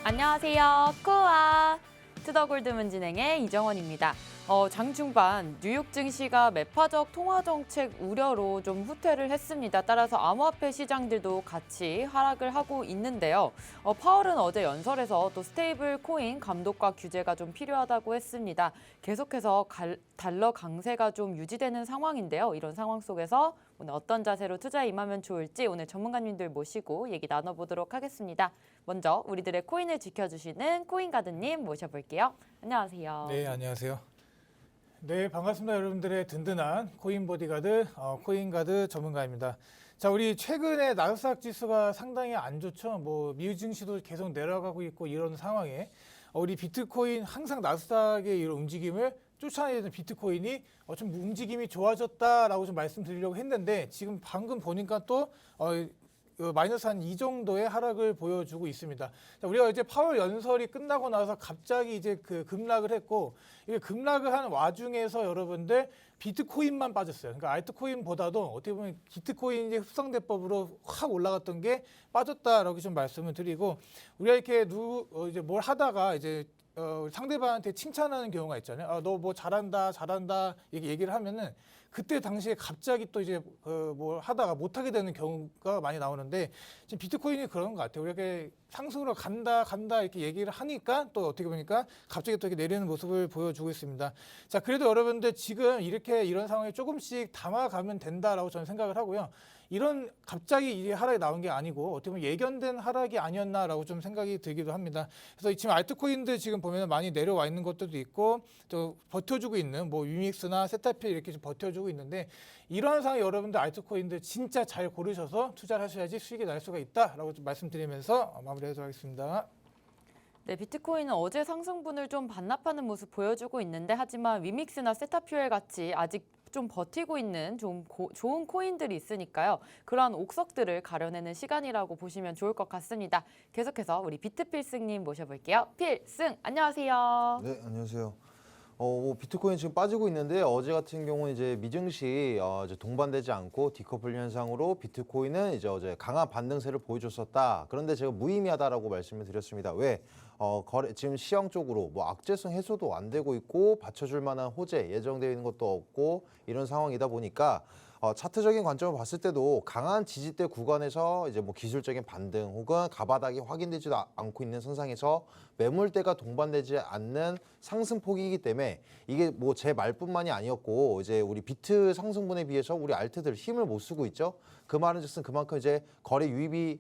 안녕하세요. 코아 투더골드문 진행의 이정원입니다. 장 중반 뉴욕 증시가 매파적 통화 정책 우려로 좀 후퇴를 했습니다. 따라서 암호화폐 시장들도 같이 하락을 하고 있는데요. 파월은 어제 연설에서 또 스테이블 코인 감독과 규제가 좀 필요하다고 했습니다. 계속해서 달러 강세가 좀 유지되는 상황인데요. 이런 상황 속에서 오늘 어떤 자세로 투자에 임하면 좋을지 오늘 전문가님들 모시고 얘기 나눠보도록 하겠습니다. 먼저 우리들의 코인을 지켜주시는 코인가드님 모셔볼게요. 안녕하세요. 네, 안녕하세요. 네, 반갑습니다. 여러분들의 든든한 코인 보디가드, 코인가드 전문가입니다. 자, 우리 최근에 나스닥 지수가 상당히 안 좋죠. 미국 증시도 계속 내려가고 있고 이런 상황에 우리 비트코인 항상 나스닥의 이런 움직임을 쫓아내는 비트코인이 좀 움직임이 좋아졌다라고 좀 말씀드리려고 했는데 지금 방금 보니까 또 마이너스 한 2 정도의 하락을 보여주고 있습니다. 자, 우리가 이제 파월 연설이 끝나고 나서 갑자기 이제 급락을 했고, 이게 급락을 한 와중에서 여러분들 비트코인만 빠졌어요. 그러니까 알트코인보다도 어떻게 보면 비트코인의 흡성대법으로 확 올라갔던 게 빠졌다라고 좀 말씀을 드리고, 우리가 이렇게 이제 뭘 하다가 이제 상대방한테 칭찬하는 경우가 있잖아요. 너 뭐 잘한다 이렇게 얘기를 하면은 그때 당시에 갑자기 또 이제 뭘 하다가 못하게 되는 경우가 많이 나오는데 지금 비트코인이 그런 것 같아요. 이렇게 상승으로 간다 이렇게 얘기를 하니까 또 어떻게 보니까 갑자기 또 이렇게 내리는 모습을 보여주고 있습니다. 자, 그래도 여러분들 지금 이런 상황에 조금씩 담아가면 된다라고 저는 생각을 하고요. 이런 갑자기 이 하락이 나온 게 아니고 어떻게 보면 예견된 하락이 아니었나라고 좀 생각이 들기도 합니다. 그래서 지금 알트코인들 지금 보면 많이 내려와 있는 것들도 있고 또 버텨주고 있는 위믹스나 세타필 이렇게 좀 버텨주고 있는데 이러한 상황에 여러분들 알트코인들 진짜 잘 고르셔서 투자를 하셔야지 수익이 날 수가 있다라고 좀 말씀드리면서 마무리하도록 하겠습니다. 네, 비트코인은 어제 상승분을 좀 반납하는 모습 보여주고 있는데 하지만 위믹스나 세타퓨엘 같이 아직 좀 버티고 있는 좀 좋은 코인들이 있으니까요. 그러한 옥석들을 가려내는 시간이라고 보시면 좋을 것 같습니다. 계속해서 우리 비트필승님 모셔볼게요. 필승, 안녕하세요. 네, 안녕하세요. 비트코인 지금 빠지고 있는데 어제 같은 경우는 이제 미증시 이제 동반되지 않고 디커플 현상으로 비트코인은 이제 어제 강한 반등세를 보여줬었다. 그런데 제가 무의미하다라고 말씀을 드렸습니다. 왜? 지금 시황 쪽으로 악재성 해소도 안 되고 있고 받쳐줄 만한 호재 예정되어 있는 것도 없고 이런 상황이다 보니까 차트적인 관점을 봤을 때도 강한 지지대 구간에서 이제 기술적인 반등 혹은 가바닥이 확인되지도 않고 있는 선상에서 매물대가 동반되지 않는 상승폭이기 때문에 이게 제 말뿐만이 아니었고 이제 우리 비트 상승분에 비해서 우리 알트들 힘을 못 쓰고 있죠. 그 말은즉슨 그만큼 이제 거래 유입이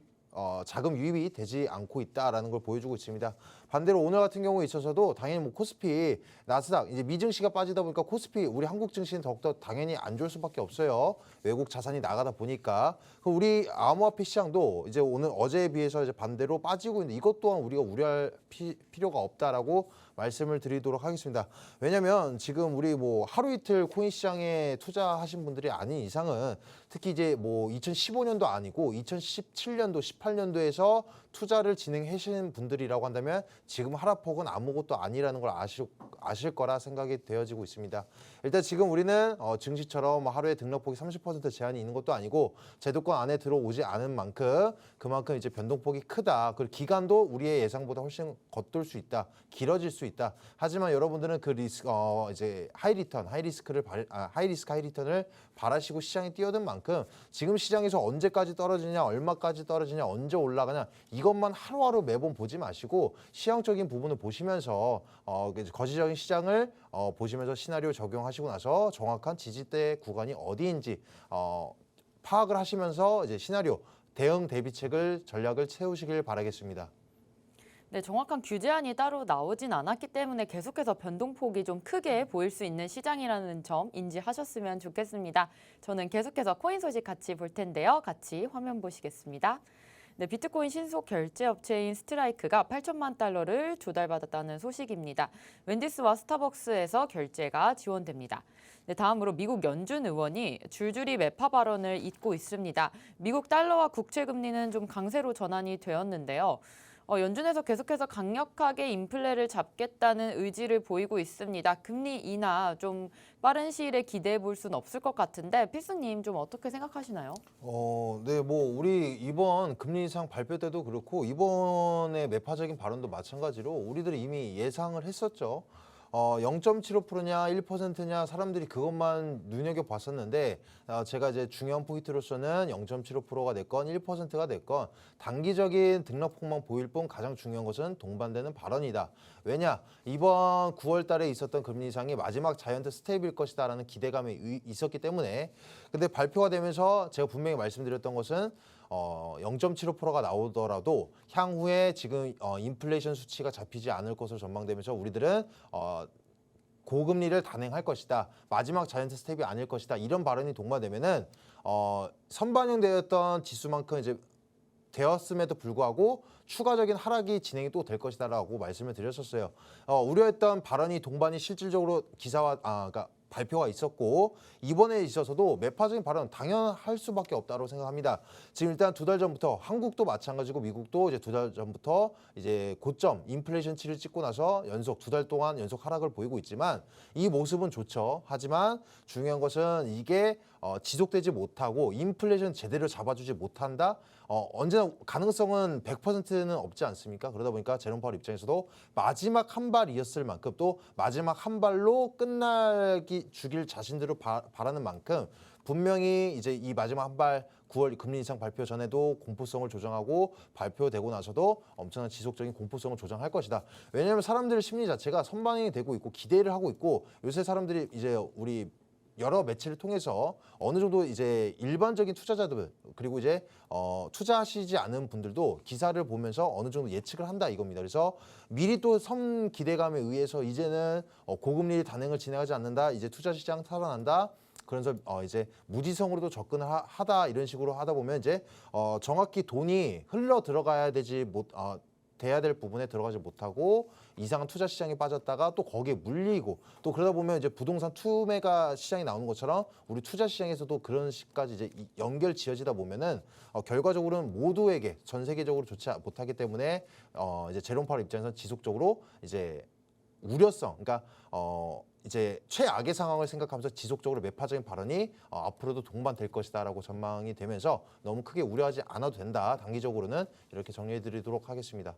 자금 유입이 되지 않고 있다라는 걸 보여주고 있습니다. 반대로 오늘 같은 경우에 있어서도 당연히 코스피, 나스닥, 이제 미증시가 빠지다 보니까 코스피, 우리 한국 증시는 더욱더 당연히 안 좋을 수밖에 없어요. 외국 자산이 나가다 보니까. 우리 암호화폐 시장도 이제 어제에 비해서 이제 반대로 빠지고 있는데 이것 또한 우리가 우려할 필요가 없다라고 말씀을 드리도록 하겠습니다. 왜냐면 지금 우리 하루 이틀 코인 시장에 투자하신 분들이 아닌 이상은 특히 이제 2015년도 아니고 2017년도, 18년도에서 투자를 진행하시는 분들이라고 한다면 지금 하락폭은 아무것도 아니라는 걸 아실 거라 생각이 되어지고 있습니다. 일단 지금 우리는 증시처럼 하루에 등락폭이 30% 제한이 있는 것도 아니고 제도권 안에 들어오지 않은 만큼 그만큼 이제 변동폭이 크다. 그리고 기간도 우리의 예상보다 훨씬 겉돌 수 있다. 길어질 수 있다. 하지만 여러분들은 그 리스크 이제 하이리스크 하이리턴을 바라시고 시장에 뛰어든 만큼 지금 시장에서 언제까지 떨어지냐, 얼마까지 떨어지냐, 언제 올라가냐 이것만 하루하루 매번 보지 마시고 시황적인 부분을 보시면서 거시적인 시장을 보시면서 시나리오 적용하시고 나서 정확한 지지대 구간이 어디인지 파악을 하시면서 이제 시나리오 대응 대비책을 전략을 세우시길 바라겠습니다. 네, 정확한 규제안이 따로 나오진 않았기 때문에 계속해서 변동폭이 좀 크게 보일 수 있는 시장이라는 점 인지하셨으면 좋겠습니다. 저는 계속해서 코인 소식 같이 볼 텐데요. 같이 화면 보시겠습니다. 네, 비트코인 신속 결제 업체인 스트라이크가 8천만 달러를 조달받았다는 소식입니다. 웬디스와 스타벅스에서 결제가 지원됩니다. 네, 다음으로 미국 연준 의원이 줄줄이 매파 발언을 잇고 있습니다. 미국 달러와 국채 금리는 좀 강세로 전환이 되었는데요. 연준에서 계속해서 강력하게 인플레를 잡겠다는 의지를 보이고 있습니다. 금리 인하 좀 빠른 시일에 기대해 볼 수는 없을 것 같은데 필승님 좀 어떻게 생각하시나요? 네, 뭐 우리 이번 금리 인상 발표 때도 그렇고 이번에 매파적인 발언도 마찬가지로 우리들이 이미 예상을 했었죠. 0.75%냐 1%냐 사람들이 그것만 눈여겨봤었는데 제가 이제 중요한 포인트로서는 0.75%가 됐건 1%가 됐건 단기적인 등락폭만 보일 뿐 가장 중요한 것은 동반되는 발언이다. 왜냐? 이번 9월 달에 있었던 금리 인상이 마지막 자이언트 스텝일 것이다라는 기대감이 있었기 때문에 근데 발표가 되면서 제가 분명히 말씀드렸던 것은 0.75%가 나오더라도 향후에 지금 인플레이션 수치가 잡히지 않을 것으로 전망되면서 우리들은 고금리를 단행할 것이다. 마지막 자이언트 스텝이 아닐 것이다. 이런 발언이 동반되면은 선반영되었던 지수만큼 이제 되었음에도 불구하고 추가적인 하락이 진행이 또 될 것이다라고 말씀을 드렸었어요. 우려했던 발언이 동반이 실질적으로 그러니까 발표가 있었고 이번에 있어서도 매파적인 발언 당연할 수밖에 없다고 생각합니다. 지금 일단 2달 전부터 한국도 마찬가지고 미국도 이제 2달 전부터 이제 고점 인플레이션치를 찍고 나서 2달 동안 연속 하락을 보이고 있지만 이 모습은 좋죠. 하지만 중요한 것은 이게 지속되지 못하고 인플레이션 제대로 잡아주지 못한다. 언제나 가능성은 100%는 없지 않습니까? 그러다 보니까 제롬 파월 입장에서도 마지막 한 발이었을 만큼 또 마지막 한 발로 주길 자신들을 바라는 만큼 분명히 이제 이 마지막 한 발 9월 금리 인상 발표 전에도 공포성을 조정하고 발표되고 나서도 엄청난 지속적인 공포성을 조정할 것이다. 왜냐하면 사람들의 심리 자체가 선반영이 되고 있고 기대를 하고 있고 요새 사람들이 이제 우리 여러 매체를 통해서 어느 정도 이제 일반적인 투자자들 그리고 이제 투자하시지 않은 분들도 기사를 보면서 어느 정도 예측을 한다 이겁니다. 그래서 미리 또 선 기대감에 의해서 이제는 고금리 단행을 진행하지 않는다. 이제 투자 시장 살아난다. 그래서 이제 무지성으로도 접근을 하다 이런 식으로 하다 보면 이제 정확히 돈이 흘러 들어가야 돼야 될 부분에 들어가지 못하고 이상한 투자 시장에 빠졌다가 또 거기에 물리고 또 그러다 보면 이제 부동산 투매가 시장이 나오는 것처럼 우리 투자 시장에서도 그런 식까지 이제 연결 지어지다 보면은 결과적으로는 모두에게 전 세계적으로 좋지 못하기 때문에 이제 제롬 파월 입장에서 지속적으로 이제 우려성 그러니까 이제 최악의 상황을 생각하면서 지속적으로 매파적인 발언이 앞으로도 동반될 것이다라고 전망이 되면서 너무 크게 우려하지 않아도 된다. 단기적으로는 이렇게 정리해드리도록 하겠습니다.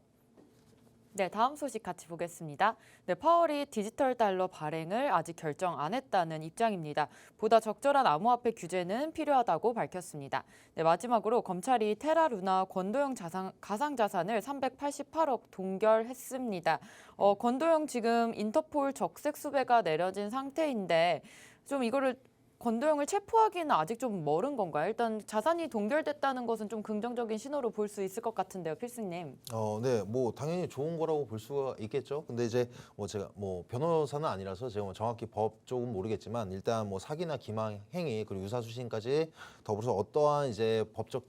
네, 다음 소식 같이 보겠습니다. 네, 파월이 디지털 달러 발행을 아직 결정 안 했다는 입장입니다. 보다 적절한 암호화폐 규제는 필요하다고 밝혔습니다. 네, 마지막으로 검찰이 테라루나 권도영 가상자산을 388억 동결했습니다. 권도영 지금 인터폴 적색 수배가 내려진 상태인데 좀 이거를 권도영을 체포하기는 아직 좀 멀은 건가요? 일단 자산이 동결됐다는 것은 좀 긍정적인 신호로 볼 수 있을 것 같은데요, 필승님. 네, 뭐 당연히 좋은 거라고 볼 수가 있겠죠. 근데 이제 뭐 제가 뭐 변호사는 아니라서 제가 뭐 정확히 법 쪽은 모르겠지만 일단 뭐 사기나 기망 행위 그리고 유사수신까지 더불어서 어떠한 이제 법적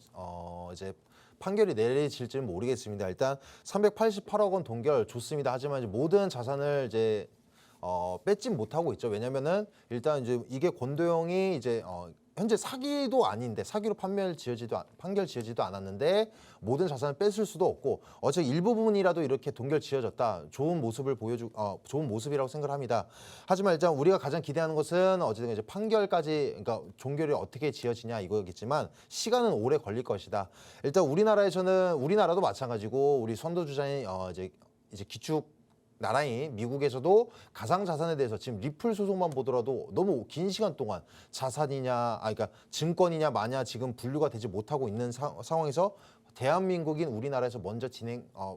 이제 판결이 내려질지는 모르겠습니다. 일단 388억 원 동결 좋습니다. 하지만 이제 모든 자산을 이제 뺏진 못하고 있죠. 왜냐면은 일단 이제 이게 권도영이 이제 현재 사기도 아닌데 사기로 판결 지어지도 않았는데 모든 자산을 뺏을 수도 없고 어차피 일부분이라도 이렇게 동결 지어졌다. 좋은 모습을 좋은 모습이라고 생각을 합니다. 하지만 일단 우리가 가장 기대하는 것은 어쨌든 이제 판결까지 그러니까 종결이 어떻게 지어지냐 이거겠지만 시간은 오래 걸릴 것이다. 일단 우리나라도 마찬가지고 우리 선도주자인 이제 기축 나라인 미국에서도 가상자산에 대해서 지금 리플 소송만 보더라도 너무 긴 시간 동안 그러니까 증권이냐 마냐 지금 분류가 되지 못하고 있는 상황에서 대한민국인 우리나라에서 먼저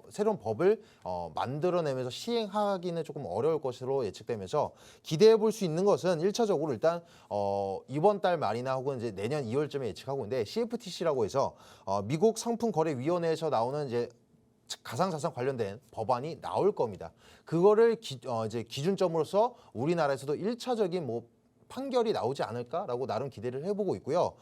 새로운 법을 만들어내면서 시행하기는 조금 어려울 것으로 예측되면서 기대해 볼 수 있는 것은 1차적으로 일단 이번 달 말이나 혹은 이제 내년 2월쯤에 예측하고 있는데 CFTC라고 해서 미국 상품거래위원회에서 나오는 이제 가상자산 관련된 법안이 나올 겁니다. 그거를 이제 기준점으로서 우리나라에서도 1차적인 뭐 판결이 나오지 않을까라고 나름 기대를 해보고 있고요.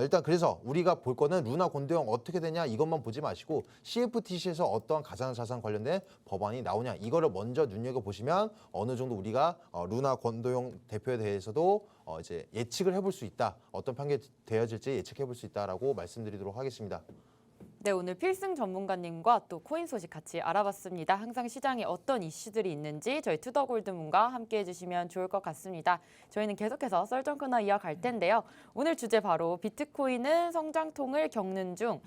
일단 그래서 우리가 볼 거는 루나 권도영 어떻게 되냐 이것만 보지 마시고 CFTC에서 어떠한 가상자산 관련된 법안이 나오냐 이거를 먼저 눈여겨보시면 어느 정도 우리가 루나 권도영 대표에 대해서도 이제 예측을 해볼 수 있다. 어떤 판결이 되어질지 예측해볼 수 있다라고 말씀드리도록 하겠습니다. 네, 오늘 필승 전문가님과 또 코인 소식 같이 알아봤습니다. 항상 시장에 어떤 이슈들이 있는지 저희 투더골드문과 함께 해주시면 좋을 것 같습니다. 저희는 계속해서 썰전 코너 이어갈 텐데요. 오늘 주제 바로 비트코인은 성장통을 겪는 중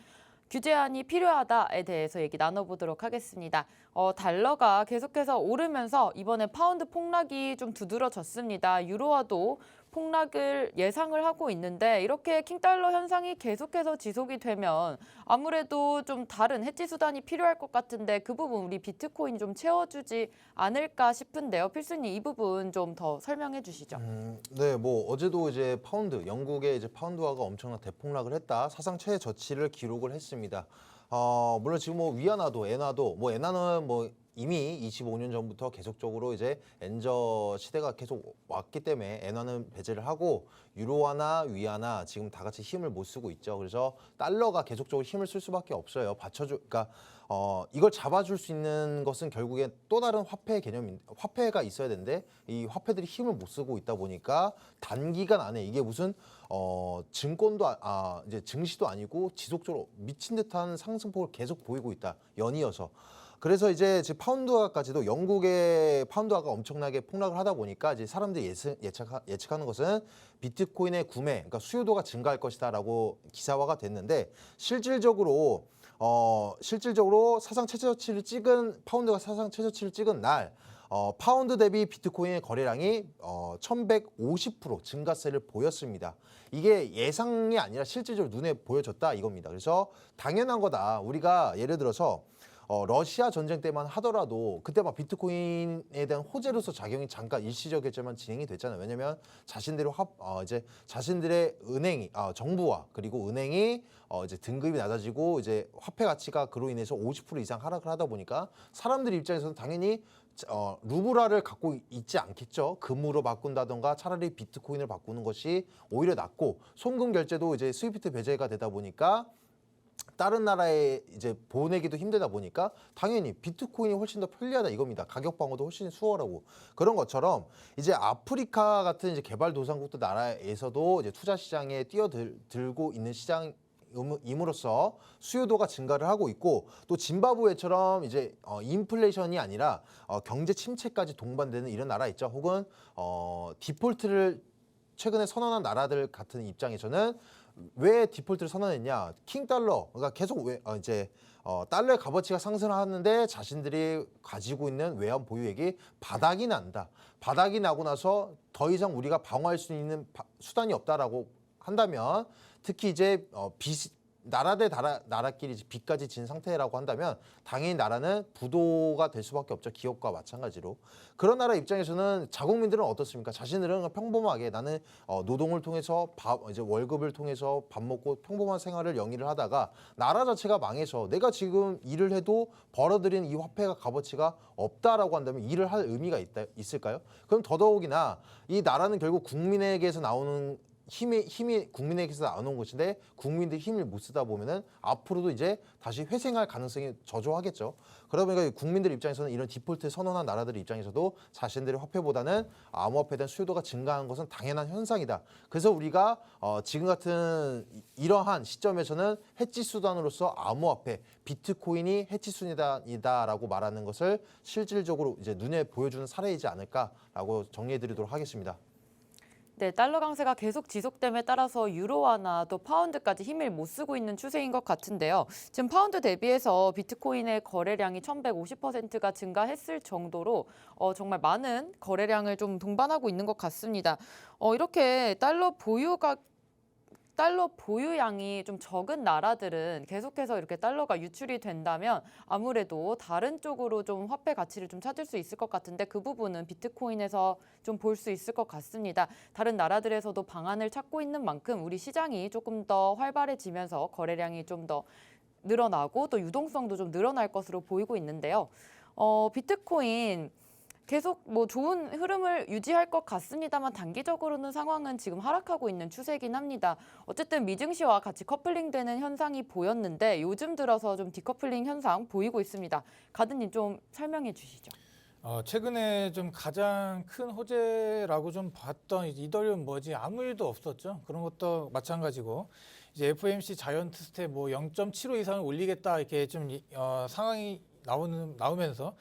규제안이 필요하다에 대해서 얘기 나눠보도록 하겠습니다. 달러가 계속해서 오르면서 이번에 파운드 폭락이 좀 두드러졌습니다. 유로화도 폭락을 예상을 하고 있는데 이렇게 킹달러 현상이 계속해서 지속이 되면 아무래도 좀 다른 해지 수단이 필요할 것 같은데 그 부분 우리 비트코인이 좀 채워주지 않을까 싶은데요. 필수님 이 부분 좀 더 설명해 주시죠. 네, 뭐 어제도 이제 파운드, 영국의 이제 파운드화가 엄청난 대폭락을 했다. 사상 최저치를 기록을 했습니다. 물론 지금 뭐 위안화도, 엔화도, 뭐 엔화는 뭐 이미 25년 전부터 계속적으로 이제 엔저 시대가 계속 왔기 때문에 엔화는 배제를 하고 유로화나 위안화 지금 다 같이 힘을 못 쓰고 있죠. 그래서 달러가 계속적으로 힘을 쓸 수밖에 없어요. 그러니까 이걸 잡아줄 수 있는 것은 결국엔 또 다른 화폐 화폐가 있어야 되는데 이 화폐들이 힘을 못 쓰고 있다 보니까 단기간 안에 이게 무슨 증권도 이제 증시도 아니고 지속적으로 미친 듯한 상승폭을 계속 보이고 있다. 연이어서. 그래서 이제 파운드화까지도 영국의 파운드화가 엄청나게 폭락을 하다 보니까 이제 사람들이 예측하는 것은 비트코인의 구매, 그러니까 수요도가 증가할 것이다라고 기사화가 됐는데 실질적으로 사상 최저치를 찍은 파운드가 사상 최저치를 찍은 날 파운드 대비 비트코인의 거래량이 1150% 증가세를 보였습니다. 이게 예상이 아니라 실질적으로 눈에 보여졌다 이겁니다. 그래서 당연한 거다. 우리가 예를 들어서 러시아 전쟁 때만 하더라도 그때 막 비트코인에 대한 호재로서 작용이 잠깐 일시적이었지만 진행이 됐잖아요. 왜냐하면 자신들의 은행이 정부와 그리고 은행이 이제 등급이 낮아지고 이제 화폐 가치가 그로 인해서 50% 이상 하락을 하다 보니까 사람들 입장에서는 당연히 루블화를 갖고 있지 않겠죠. 금으로 바꾼다던가 차라리 비트코인을 바꾸는 것이 오히려 낫고 송금 결제도 이제 스위프트 배제가 되다 보니까 다른 나라에 이제 보내기도 힘들다 보니까 당연히 비트코인이 훨씬 더 편리하다 이겁니다. 가격 방어도 훨씬 수월하고 그런 것처럼 이제 아프리카 같은 이제 개발도상국들 나라에서도 이제 투자 시장에 뛰어들고 있는 시장임으로써 수요도가 증가를 하고 있고 또 짐바브웨처럼 이제 인플레이션이 아니라 경제 침체까지 동반되는 이런 나라 있죠. 혹은 디폴트를 최근에 선언한 나라들 같은 입장에서는 왜 디폴트를 선언했냐? 킹달러, 그러니까 계속 달러의 값어치가 상승하는데 자신들이 가지고 있는 외환 보유액이 바닥이 난다. 바닥이 나고 나서 더 이상 우리가 방어할 수 있는 수단이 없다라고 한다면 특히 이제 나라 대 나라끼리 빚까지 진 상태라고 한다면 당연히 나라는 부도가 될 수밖에 없죠. 기업과 마찬가지로. 그런 나라 입장에서는 자국민들은 어떻습니까? 자신들은 평범하게 나는 노동을 통해서 이제 월급을 통해서 밥 먹고 평범한 생활을 영위를 하다가 나라 자체가 망해서 내가 지금 일을 해도 벌어들인 이 화폐가 값어치가 없다라고 한다면 일을 할 의미가 있을까요? 그럼 더더욱이나 이 나라는 결국 국민에게서 나오는 힘이 국민에게서 나오는 것인데 국민들이 힘을 못 쓰다 보면은 앞으로도 이제 다시 회생할 가능성이 저조하겠죠. 그러다 보니까 국민들 입장에서는 이런 디폴트 선언한 나라들 입장에서도 자신들의 화폐보다는 암호화폐에 대한 수요도가 증가한 것은 당연한 현상이다. 그래서 우리가 지금 같은 이러한 시점에서는 해지 수단으로서 암호화폐, 비트코인이 해지 수단이다라고 말하는 것을 실질적으로 이제 눈에 보여주는 사례이지 않을까라고 정리해드리도록 하겠습니다. 네, 달러 강세가 계속 지속됨에 따라서 유로화나 또 파운드까지 힘을 못 쓰고 있는 추세인 것 같은데요. 지금 파운드 대비해서 비트코인의 거래량이 1150%가 증가했을 정도로 정말 많은 거래량을 좀 동반하고 있는 것 같습니다. 이렇게 달러 보유량이 좀 적은 나라들은 계속해서 이렇게 달러가 유출이 된다면 아무래도 다른 쪽으로 좀 화폐 가치를 좀 찾을 수 있을 것 같은데 그 부분은 비트코인에서 좀 볼 수 있을 것 같습니다. 다른 나라들에서도 방안을 찾고 있는 만큼 우리 시장이 조금 더 활발해지면서 거래량이 좀 더 늘어나고 또 유동성도 좀 늘어날 것으로 보이고 있는데요. 비트코인 계속 뭐 좋은 흐름을 유지할 것 같습니다만 단기적으로는 상황은 지금 하락하고 있는 추세이긴 합니다. 어쨌든 미증시와 같이 커플링되는 현상이 보였는데 요즘 들어서 좀 디커플링 현상 보이고 있습니다. 가드님 좀 설명해 주시죠. 최근에 좀 가장 큰 호재라고 좀 봤던 이제 이더리움 뭐지 아무 일도 없었죠. 그런 것도 마찬가지고 이제 FOMC 자이언트 스텝 뭐 0.75 이상을 올리겠다 이렇게 좀 상황이 나오면서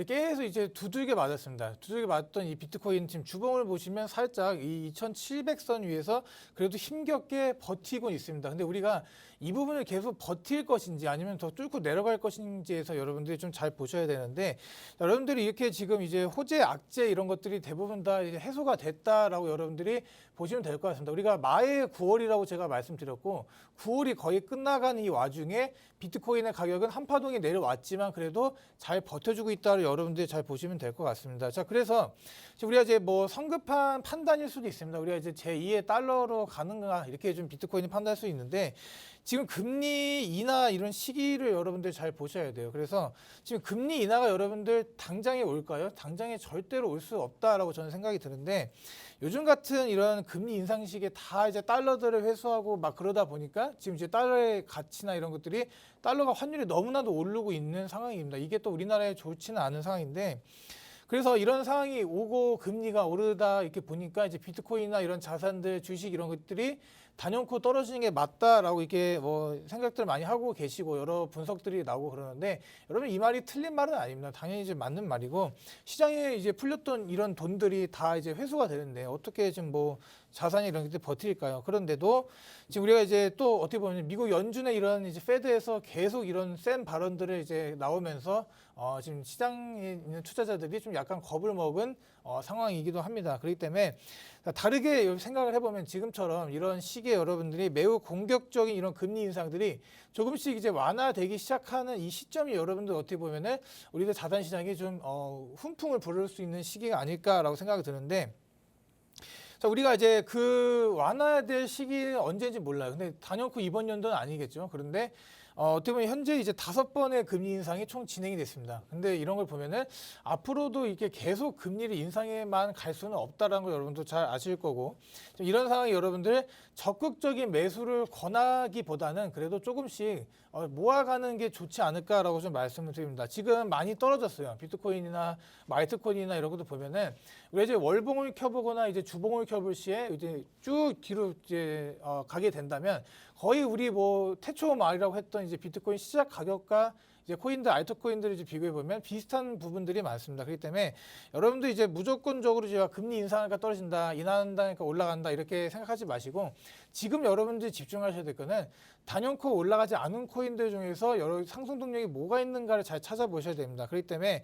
계속 이제 두들겨 맞았습니다. 두들겨 맞았던 이 비트코인 지금 주봉을 보시면 살짝 이 2,700선 위에서 그래도 힘겹게 버티고 있습니다. 근데 우리가 이 부분을 계속 버틸 것인지 아니면 더 뚫고 내려갈 것인지에서 여러분들이 좀 잘 보셔야 되는데, 여러분들이 이렇게 지금 이제 호재, 악재 이런 것들이 대부분 다 이제 해소가 됐다라고 여러분들이 보시면 될 것 같습니다. 우리가 마의 9월이라고 제가 말씀드렸고 9월이 거의 끝나간 이 와중에 비트코인의 가격은 한파동이 내려왔지만 그래도 잘 버텨주고 있다를 여러분들이 잘 보시면 될 것 같습니다. 자, 그래서 우리가 이제 뭐 성급한 판단일 수도 있습니다. 우리가 이제 제2의 달러로 가는가 이렇게 좀 비트코인이 판단할 수 있는데, 지금 금리 인하 이런 시기를 여러분들 잘 보셔야 돼요. 그래서 지금 금리 인하가 여러분들 당장에 올까요? 당장에 절대로 올 수 없다라고 저는 생각이 드는데, 요즘 같은 이런 금리 인상 시기에 다 이제 달러들을 회수하고 막 그러다 보니까 지금 이제 달러의 가치나 이런 것들이 달러가 환율이 너무나도 오르고 있는 상황입니다. 이게 또 우리나라에 좋지는 않은 상황인데, 그래서 이런 상황이 오고 금리가 오르다 이렇게 보니까 이제 비트코인이나 이런 자산들, 주식 이런 것들이 단연코 떨어지는 게 맞다라고 이렇게 뭐 생각들을 많이 하고 계시고 여러 분석들이 나오고 그러는데, 여러분 이 말이 틀린 말은 아닙니다. 당연히 이제 맞는 말이고, 시장에 이제 풀렸던 이런 돈들이 다 이제 회수가 되는데 어떻게 지금 뭐 자산이 이런 게 버틸까요? 그런데도 지금 우리가 이제 또 어떻게 보면 미국 연준의 이런 이제 페드에서 계속 이런 센 발언들을 이제 나오면서 지금 시장에 있는 투자자들이 좀 약간 겁을 먹은 상황이기도 합니다. 그렇기 때문에 다르게 생각을 해보면 지금처럼 이런 시기에 여러분들이 매우 공격적인 이런 금리 인상들이 조금씩 이제 완화되기 시작하는 이 시점이 여러분들 어떻게 보면은 우리들 자산 시장이 좀 훈풍을 부를 수 있는 시기가 아닐까라고 생각이 드는데, 자, 우리가 이제 그 완화될 시기는 언제인지 몰라요. 근데 단연코 이번 연도는 아니겠죠. 그런데 어떻게 보면 현재 이제 5번의 금리 인상이 총 진행이 됐습니다. 근데 이런 걸 보면은 앞으로도 이렇게 계속 금리를 인상에만 갈 수는 없다라는 걸 여러분도 잘 아실 거고, 이런 상황이 여러분들 적극적인 매수를 권하기보다는 그래도 조금씩 모아가는 게 좋지 않을까라고 좀 말씀을 드립니다. 지금 많이 떨어졌어요. 비트코인이나 마이트코인이나 이런 것도 보면은 우리가 이제 월봉을 켜보거나 이제 주봉을 켜볼 시에 이제 쭉 뒤로 이제 가게 된다면 거의 우리 뭐 태초 말이라고 했던 이제 비트코인 시작 가격과 이제 코인들, 알트코인들을 이제 비교해 보면 비슷한 부분들이 많습니다. 그렇기 때문에 여러분들 이제 무조건적으로 제가 금리 인상하니까 떨어진다, 인하한다니까 올라간다 이렇게 생각하지 마시고, 지금 여러분들이 집중하셔야 될 거는 단연코 올라가지 않은 코인들 중에서 여러 상승 동력이 뭐가 있는가를 잘 찾아보셔야 됩니다. 그렇기 때문에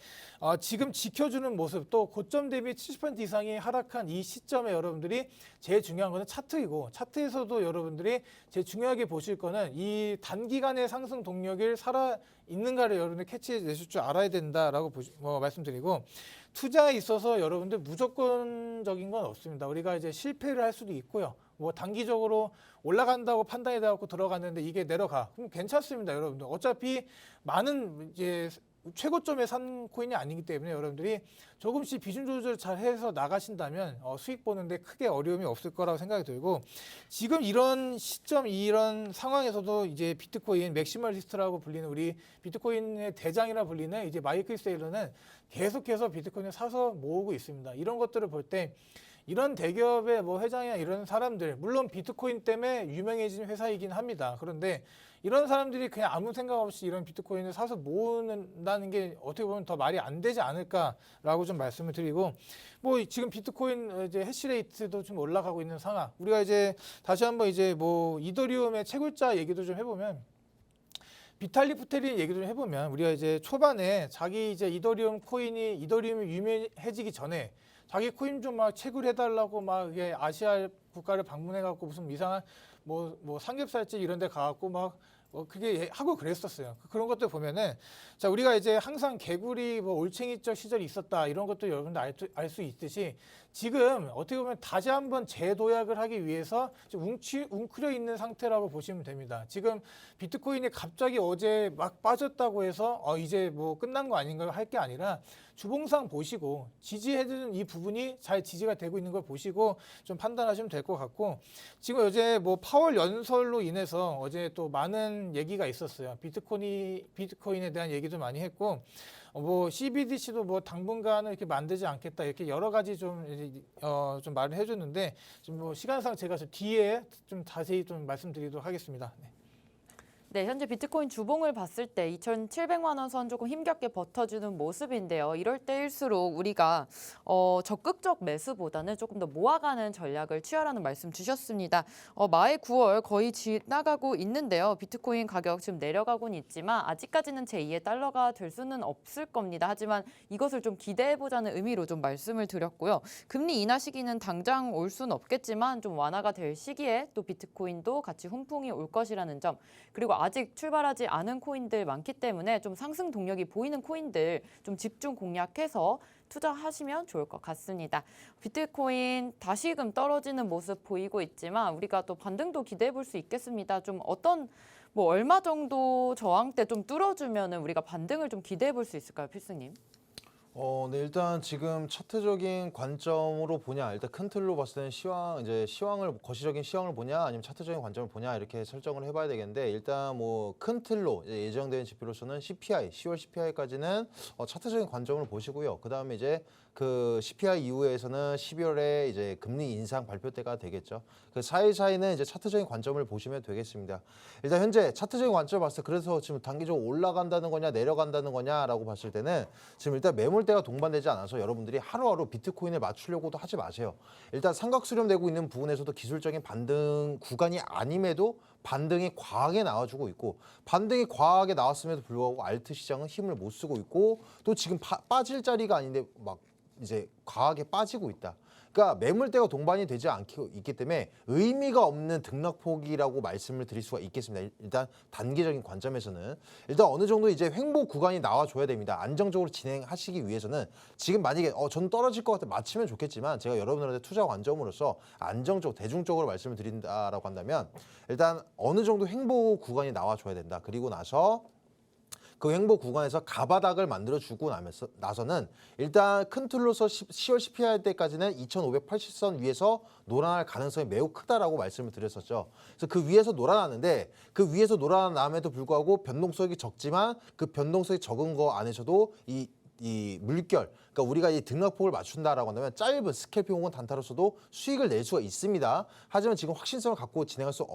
지금 지켜주는 모습, 또 고점 대비 70% 이상이 하락한 이 시점에 여러분들이 제일 중요한 거는 차트이고, 차트에서도 여러분들이 제일 중요하게 보실 거는 이 단기간의 상승 동력을 살아 있는가를 여러분들 캐치내실 줄 알아야 된다라고 말씀드리고, 투자에 있어서 여러분들 무조건적인 건 없습니다. 우리가 이제 실패를 할 수도 있고요. 뭐 단기적으로 올라간다고 판단이 돼갖고 들어갔는데 이게 내려가. 그럼 괜찮습니다, 여러분들. 어차피 많은 이제 최고점에 산 코인이 아니기 때문에 여러분들이 조금씩 비중 조절 잘 해서 나가신다면 수익 보는데 크게 어려움이 없을 거라고 생각이 들고, 지금 이런 시점, 이런 상황에서도 이제 비트코인 맥시멀리스트라고 불리는 우리 비트코인의 대장이라 불리는 이제 마이클 세일러는 계속해서 비트코인을 사서 모으고 있습니다. 이런 것들을 볼 때 이런 대기업의 뭐 회장이나 이런 사람들, 물론 비트코인 때문에 유명해진 회사이긴 합니다. 그런데 이런 사람들이 그냥 아무 생각 없이 이런 비트코인을 사서 모은다는 게 어떻게 보면 더 말이 안 되지 않을까라고 좀 말씀을 드리고, 뭐 지금 비트코인 이제 해시레이트도 좀 올라가고 있는 상황. 우리가 이제 다시 한번 이제 뭐 이더리움의 채굴자 얘기도 좀 해보면, 비탈리 부테린 얘기 좀 해보면, 우리가 이제 초반에 자기 이제 이더리움이 유명해지기 전에 자기 코인 좀 막 채굴해달라고 막 이게 아시아 국가를 방문해갖고 무슨 이상한 뭐 삼겹살집 이런 데 가갖고 막 그게 하고 그랬었어요. 그런 것들 보면은, 자, 우리가 이제 항상 개구리 뭐 올챙이적 시절이 있었다 이런 것도 여러분들 알 수 있듯이, 지금 어떻게 보면 다시 한번 재도약을 하기 위해서 웅크려 있는 상태라고 보시면 됩니다. 지금 비트코인이 갑자기 어제 막 빠졌다고 해서 이제 뭐 끝난 거 아닌가 할 게 아니라, 주봉상 보시고 지지해주는 이 부분이 잘 지지가 되고 있는 걸 보시고 좀 판단하시면 될 것 같고, 지금 어제 뭐 파월 연설로 인해서 어제 또 많은 대한 얘기가 있었어요. 비트코인에 대한 얘기도 많이 했고, 뭐 CBDC도 뭐 당분간은 이렇게 만들지 않겠다 이렇게 여러 가지 좀 말을 해줬는데 좀 뭐 시간상 제가 좀 뒤에 좀 자세히 좀 말씀드리도록 하겠습니다. 네. 네, 현재 비트코인 주봉을 봤을 때 2,700만 원 선 조금 힘겹게 버텨주는 모습인데요. 이럴 때일수록 우리가 적극적 매수보다는 조금 더 모아가는 전략을 취하라는 말씀 주셨습니다. 마의 9월 거의 지나가고 있는데요. 비트코인 가격 지금 내려가고는 있지만 아직까지는 제2의 달러가 될 수는 없을 겁니다. 하지만 이것을 좀 기대해보자는 의미로 좀 말씀을 드렸고요. 금리 인하 시기는 당장 올 수는 없겠지만 좀 완화가 될 시기에 또 비트코인도 같이 훈풍이 올 것이라는 점, 그리고 아직 출발하지 않은 코인들 많기 때문에 좀 상승 동력이 보이는 코인들 좀 집중 공략해서 투자하시면 좋을 것 같습니다. 비트코인 다시금 떨어지는 모습 보이고 있지만 우리가 또 반등도 기대해 볼 수 있겠습니다. 좀 뭐 얼마 정도 저항대 좀 뚫어주면은 우리가 반등을 좀 기대해 볼 수 있을까요, 필승님? 네, 일단 지금 차트적인 관점으로 보냐, 일단 큰 틀로 봤을 때는 거시적인 시황을 보냐, 아니면 차트적인 관점을 보냐 이렇게 설정을 해봐야 되겠는데, 일단 뭐 큰 틀로 이제 예정되는 지표로서는 CPI, 10월 CPI까지는 차트적인 관점을 보시고요. 그 다음에 이제 그 CPI 이후에서는 12월에 이제 금리 인상 발표 때가 되겠죠. 그 사이사이는 이제 차트적인 관점을 보시면 되겠습니다. 일단 현재 차트적인 관점을 봤을 때 그래서 지금 단기적으로 올라간다는 거냐 내려간다는 거냐라고 봤을 때는 지금 일단 매물대가 동반되지 않아서 여러분들이 하루하루 비트코인을 맞추려고도 하지 마세요. 일단 삼각 수렴되고 있는 부분에서도 기술적인 반등 구간이 아님에도 반등이 과하게 나와주고 있고, 반등이 과하게 나왔음에도 불구하고 알트 시장은 힘을 못 쓰고 있고, 또 지금 빠질 자리가 아닌데 막 이제 과하게 빠지고 있다. 그러니까 매물대가 동반이 되지 있기 때문에 의미가 없는 등락폭이라고 말씀을 드릴 수가 있겠습니다. 일단 단기적인 관점에서는 일단 어느 정도 이제 횡보 구간이 나와줘야 됩니다. 안정적으로 진행하시기 위해서는 지금 만약에 저는 떨어질 것 같아 맞추면 좋겠지만, 제가 여러분들한테 투자 관점으로서 안정적 대중적으로 말씀을 드린다라고 한다면 일단 어느 정도 횡보 구간이 나와줘야 된다. 그리고 나서 그 횡보 구간에서 가바닥을 만들어주고 나서는 일단 큰 틀로서 10월 CPI 때까지는 2580선 위에서 놀아날 가능성이 매우 크다라고 말씀을 드렸었죠. 그래서 그 위에서 놀아나는데, 그 위에서 놀아남에도 불구하고 변동성이 적지만 그 변동성이 적은 거 안에서도 이 물결, 그러니까 우리가 이 등락폭을 맞춘다라고 한다면 짧은 스캘핑 혹은 단타로서도 수익을 낼 수가 있습니다. 하지만 지금 확신성을 갖고 진행할 수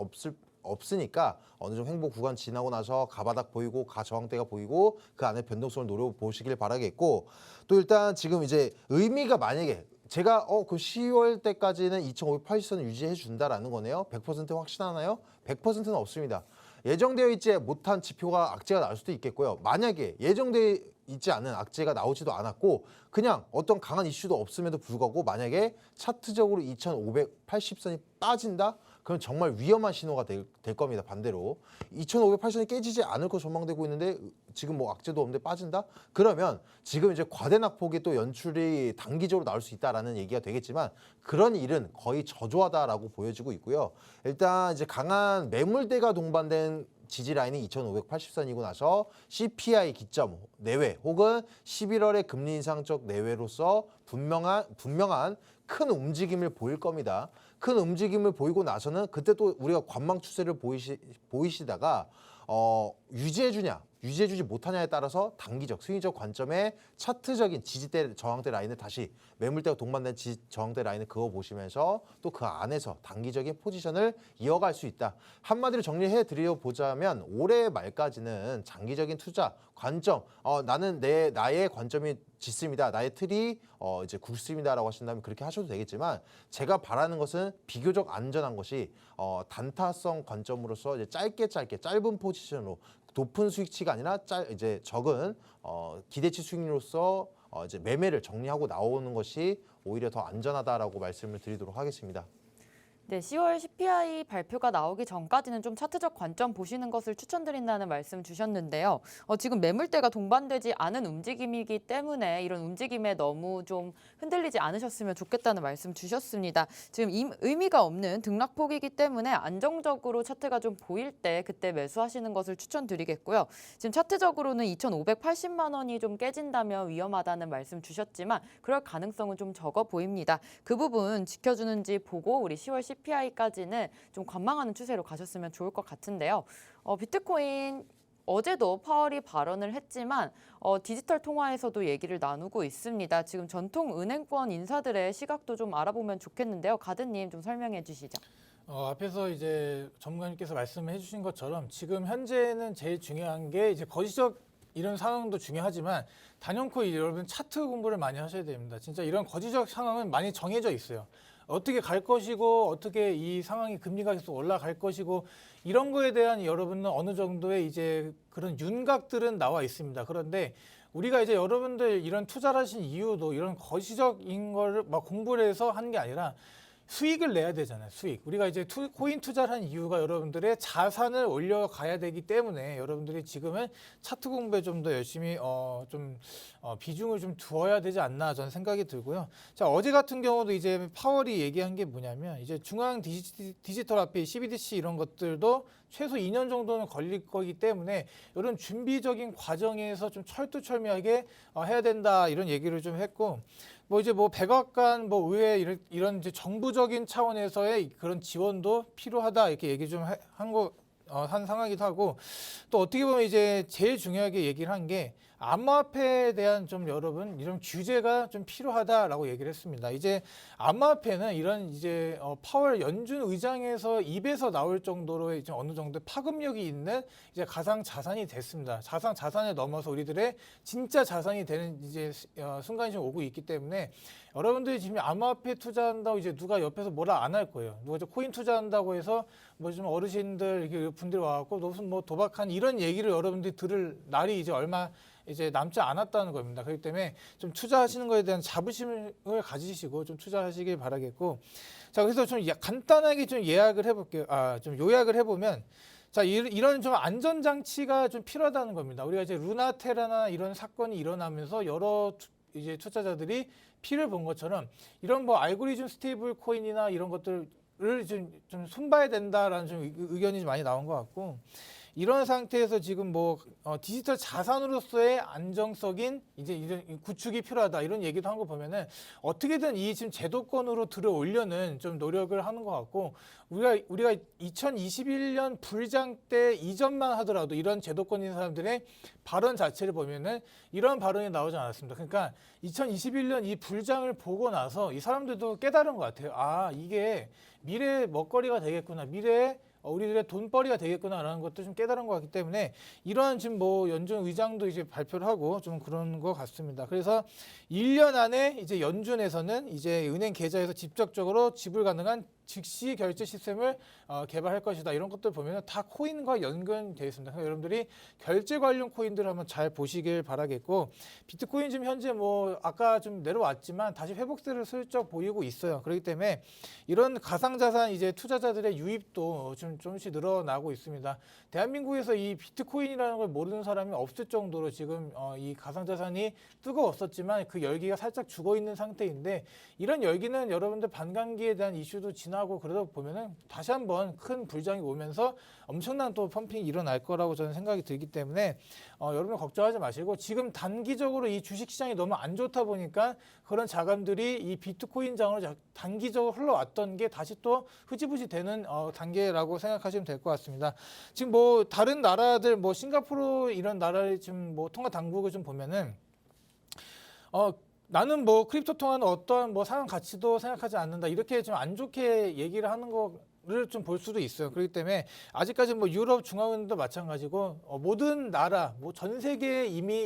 없으니까 어느 정도 횡보 구간 지나고 나서 가바닥 보이고 가저항대가 보이고 그 안에 변동성을 노려보시길 바라겠고, 또 일단 지금 이제 의미가 만약에 제가 그 10월 때까지는 2580선을 유지해 준다라는 거네요. 100% 확신하나요? 100%는 없습니다. 예정되어 있지 못한 지표가 악재가 나올 수도 있겠고요. 만약에 예정되어 있지 않은 악재가 나오지도 않았고 그냥 어떤 강한 이슈도 없음에도 불구하고 만약에 차트적으로 2580선이 빠진다? 그럼 정말 위험한 신호가 될 겁니다. 반대로 2580선이 깨지지 않을 거 전망되고 있는데 지금 뭐 악재도 없는데 빠진다? 그러면 지금 이제 과대 낙폭이 또 연출이 단기적으로 나올 수 있다라는 얘기가 되겠지만, 그런 일은 거의 저조하다라고 보여지고 있고요. 일단 이제 강한 매물대가 동반된 지지 라인이 2580선이고 나서 CPI 기점 내외 혹은 11월의 금리 인상적 내외로서 분명한 큰 움직임을 보일 겁니다. 큰 움직임을 보이고 나서는 그때 또 우리가 관망 추세를 보이시다가 유지해주지 못하냐에 따라서 단기적 수익적 관점의 차트적인 지지대 저항대 라인을 다시 매물대가 동반된 저항대 라인을 그어보시면서 또 그 안에서 단기적인 포지션을 이어갈 수 있다. 한마디로 정리해 드려보자면 올해 말까지는 장기적인 투자 관점, 나는 나의 관점이 짙습니다. 나의 틀이 이제 굵습니다라고 하신다면 그렇게 하셔도 되겠지만, 제가 바라는 것은 비교적 안전한 것이 단타성 관점으로서 이제 짧은 포지션으로 높은 수익치가 아니라 이제 적은 기대치 수익률로서 이제 매매를 정리하고 나오는 것이 오히려 더 안전하다라고 말씀을 드리도록 하겠습니다. 네, 10월 CPI 발표가 나오기 전까지는 좀 차트적 관점 보시는 것을 추천드린다는 말씀 주셨는데요. 지금 매물대가 동반되지 않은 움직임이기 때문에 이런 움직임에 너무 좀 흔들리지 않으셨으면 좋겠다는 말씀 주셨습니다. 지금 의미가 없는 등락폭이기 때문에 안정적으로 차트가 좀 보일 때 그때 매수하시는 것을 추천드리겠고요. 지금 차트적으로는 2,580만 원이 좀 깨진다면 위험하다는 말씀 주셨지만 그럴 가능성은 좀 적어 보입니다. 그 부분 지켜주는지 보고 우리 10월 CPI CPI까지는 좀 관망하는 추세로 가셨으면 좋을 것 같은데요. 비트코인 어제도 파월이 발언을 했지만 디지털 통화에서도 얘기를 나누고 있습니다. 지금 전통 은행권 인사들의 시각도 좀 알아보면 좋겠는데요. 가드님 좀 설명해 주시죠. 앞에서 이제 전문가님께서 말씀해 주신 것처럼 지금 현재는 제일 중요한 게 이제 거시적 이런 상황도 중요하지만 단연코 여러분 차트 공부를 많이 하셔야 됩니다. 진짜 이런 거시적 상황은 많이 정해져 있어요. 어떻게 갈 것이고 어떻게 이 상황이 금리가 계속 올라갈 것이고 이런 거에 대한 여러분은 어느 정도의 이제 그런 윤곽들은 나와 있습니다. 그런데 우리가 이제 여러분들 이런 투자를 하신 이유도 이런 거시적인 거를 막 공부를 해서 하는 게 아니라 수익을 내야 되잖아요. 수익. 우리가 이제 코인 투자를 한 이유가 여러분들의 자산을 올려가야 되기 때문에 여러분들이 지금은 차트 공부에 좀 더 열심히 비중을 좀 두어야 되지 않나 저는 생각이 들고요. 자, 어제 같은 경우도 이제 파월이 얘기한 게 뭐냐면 이제 중앙 디지털 화폐 CBDC 이런 것들도 최소 2년 정도는 걸릴 거기 때문에 이런 준비적인 과정에서 좀 철두철미하게 해야 된다 이런 얘기를 좀 했고 이제 백악관 의회 이런 이제 정부적인 차원에서의 그런 지원도 필요하다 이렇게 얘기 좀 한 상황이기도 하고 또 어떻게 보면 이제 제일 중요하게 얘기를 한 게 암호화폐에 대한 좀 여러분 이런 규제가 좀 필요하다라고 얘기를 했습니다. 이제 암호화폐는 이런 이제 파월 연준 의장에서 입에서 나올 정도로 이제 어느 정도 파급력이 있는 이제 가상 자산이 됐습니다. 자산을 넘어서 우리들의 진짜 자산이 되는 이제 순간이 좀 오고 있기 때문에 여러분들이 지금 암호화폐 투자한다고 이제 누가 옆에서 뭐라 안 할 거예요. 누가 이제 코인 투자한다고 해서 좀 어르신들 이렇게 분들이 와갖고 무슨 도박한 이런 얘기를 여러분들이 들을 날이 이제 얼마 이제 남지 않았다는 겁니다. 그렇기 때문에 좀 투자하시는 거에 대한 자부심을 가지시고 좀 투자하시길 바라겠고, 자 그래서 좀 간단하게 좀 요약을 해볼게요. 좀 요약을 해보면. 자, 이런 좀 안전장치가 좀 필요하다는 겁니다. 우리가 이제 루나테라나 이런 사건이 일어나면서 여러 이제 투자자들이 피를 본 것처럼 이런 알고리즘 스테이블 코인이나 이런 것들을 좀 손봐야 된다라는 좀 의견이 많이 나온 것 같고, 이런 상태에서 지금 디지털 자산으로서의 안정적인 이제 이런 구축이 필요하다 이런 얘기도 한 거 보면은 어떻게든 이 지금 제도권으로 들어오려는 좀 노력을 하는 것 같고, 우리가 2021년 불장 때 이전만 하더라도 이런 제도권인 사람들의 발언 자체를 보면은 이런 발언이 나오지 않았습니다. 그러니까 2021년 이 불장을 보고 나서 이 사람들도 깨달은 것 같아요. 이게 미래의 먹거리가 되겠구나, 미래에 우리들의 돈벌이가 되겠구나라는 것도 좀 깨달은 것 같기 때문에 이러한 지금 연준 의장도 이제 발표를 하고 좀 그런 것 같습니다. 그래서 1년 안에 이제 연준에서는 이제 은행 계좌에서 직접적으로 지불 가능한 즉시 결제 시스템을 개발할 것이다. 이런 것들 보면 다 코인과 연관되어 있습니다. 그래서 여러분들이 결제 관련 코인들을 한번 잘 보시길 바라겠고, 비트코인 지금 현재 아까 좀 내려왔지만 다시 회복세를 슬쩍 보이고 있어요. 그렇기 때문에 이런 가상자산 이제 투자자들의 유입도 조금씩 늘어나고 있습니다. 대한민국에서 이 비트코인이라는 걸 모르는 사람이 없을 정도로 지금 이 가상자산이 뜨거웠었지만 그 열기가 살짝 죽어 있는 상태인데, 이런 열기는 여러분들 반감기에 대한 이슈도 지나고 그러다 보면은 다시 한번 큰 불장이 오면서 엄청난 또 펌핑이 일어날 거라고 저는 생각이 들기 때문에 여러분 걱정하지 마시고, 지금 단기적으로 이 주식시장이 너무 안 좋다 보니까 그런 자금들이 이 비트코인장으로 단기적으로 흘러왔던 게 다시 또 흐지부지 되는 단계라고 생각하시면 될 것 같습니다. 지금 다른 나라들 싱가포르 이런 나라의 지금 통화 당국을 좀 보면은 나는 크립토 통화는 어떠한 상황 가치도 생각하지 않는다, 이렇게 좀 안 좋게 얘기를 하는 거를 좀 볼 수도 있어요. 그렇기 때문에 아직까지 유럽 중앙은행도 마찬가지고 모든 나라 전 세계에 이미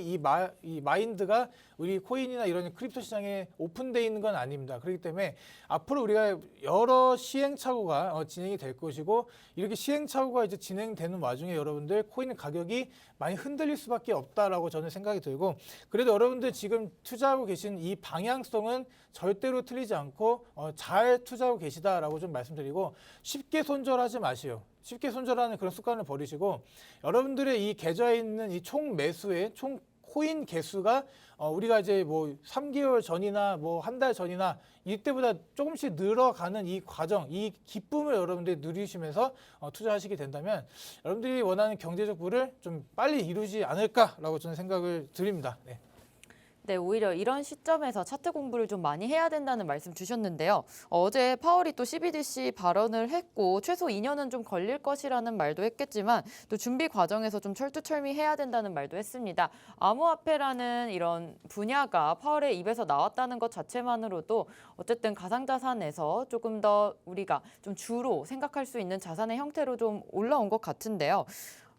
이 마인드가 우리 코인이나 이런 크립토 시장에 오픈되어 있는 건 아닙니다. 그렇기 때문에 앞으로 우리가 여러 시행착오가 진행이 될 것이고, 이렇게 시행착오가 이제 진행되는 와중에 여러분들 코인 가격이 많이 흔들릴 수밖에 없다라고 저는 생각이 들고, 그래도 여러분들 지금 투자하고 계신 이 방향성은 절대로 틀리지 않고 잘 투자하고 계시다라고 좀 말씀드리고, 쉽게 손절하지 마시오. 쉽게 손절하는 그런 습관을 버리시고, 여러분들의 이 계좌에 있는 이 총 매수의 총 코인 개수가 우리가 이제 3개월 전이나 한 달 전이나 이때보다 조금씩 늘어가는 이 과정, 이 기쁨을 여러분들이 누리시면서 투자하시게 된다면 여러분들이 원하는 경제적 부를 좀 빨리 이루지 않을까라고 저는 생각을 드립니다. 네. 네, 오히려 이런 시점에서 차트 공부를 좀 많이 해야 된다는 말씀 주셨는데요. 어제 파월이 또 CBDC 발언을 했고 최소 2년은 좀 걸릴 것이라는 말도 했겠지만 또 준비 과정에서 좀 철두철미해야 된다는 말도 했습니다. 암호화폐라는 이런 분야가 파월의 입에서 나왔다는 것 자체만으로도 어쨌든 가상자산에서 조금 더 우리가 좀 주로 생각할 수 있는 자산의 형태로 좀 올라온 것 같은데요.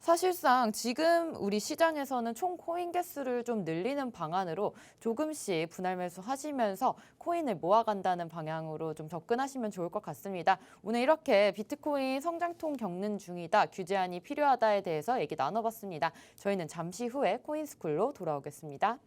사실상 지금 우리 시장에서는 총 코인 개수를 좀 늘리는 방안으로 조금씩 분할 매수하시면서 코인을 모아간다는 방향으로 좀 접근하시면 좋을 것 같습니다. 오늘 이렇게 비트코인 성장통 겪는 중이다, 규제안이 필요하다에 대해서 얘기 나눠봤습니다. 저희는 잠시 후에 코인스쿨로 돌아오겠습니다.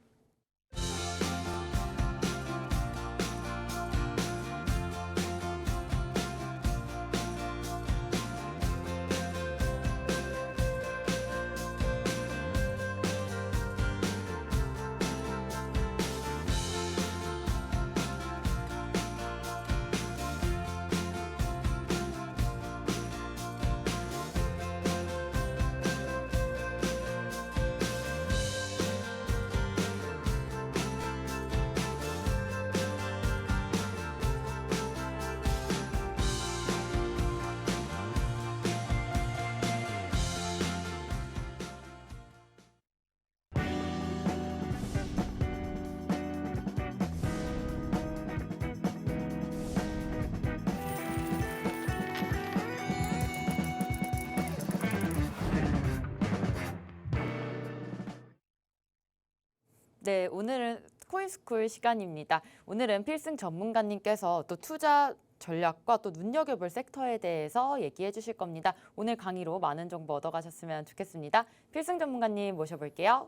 네, 오늘은 코인스쿨 시간입니다. 오늘은 필승 전문가님께서 또 투자 전략과 또 눈여겨볼 섹터에 대해서 얘기해 주실 겁니다. 오늘 강의로 많은 정보 얻어가셨으면 좋겠습니다. 필승 전문가님 모셔볼게요.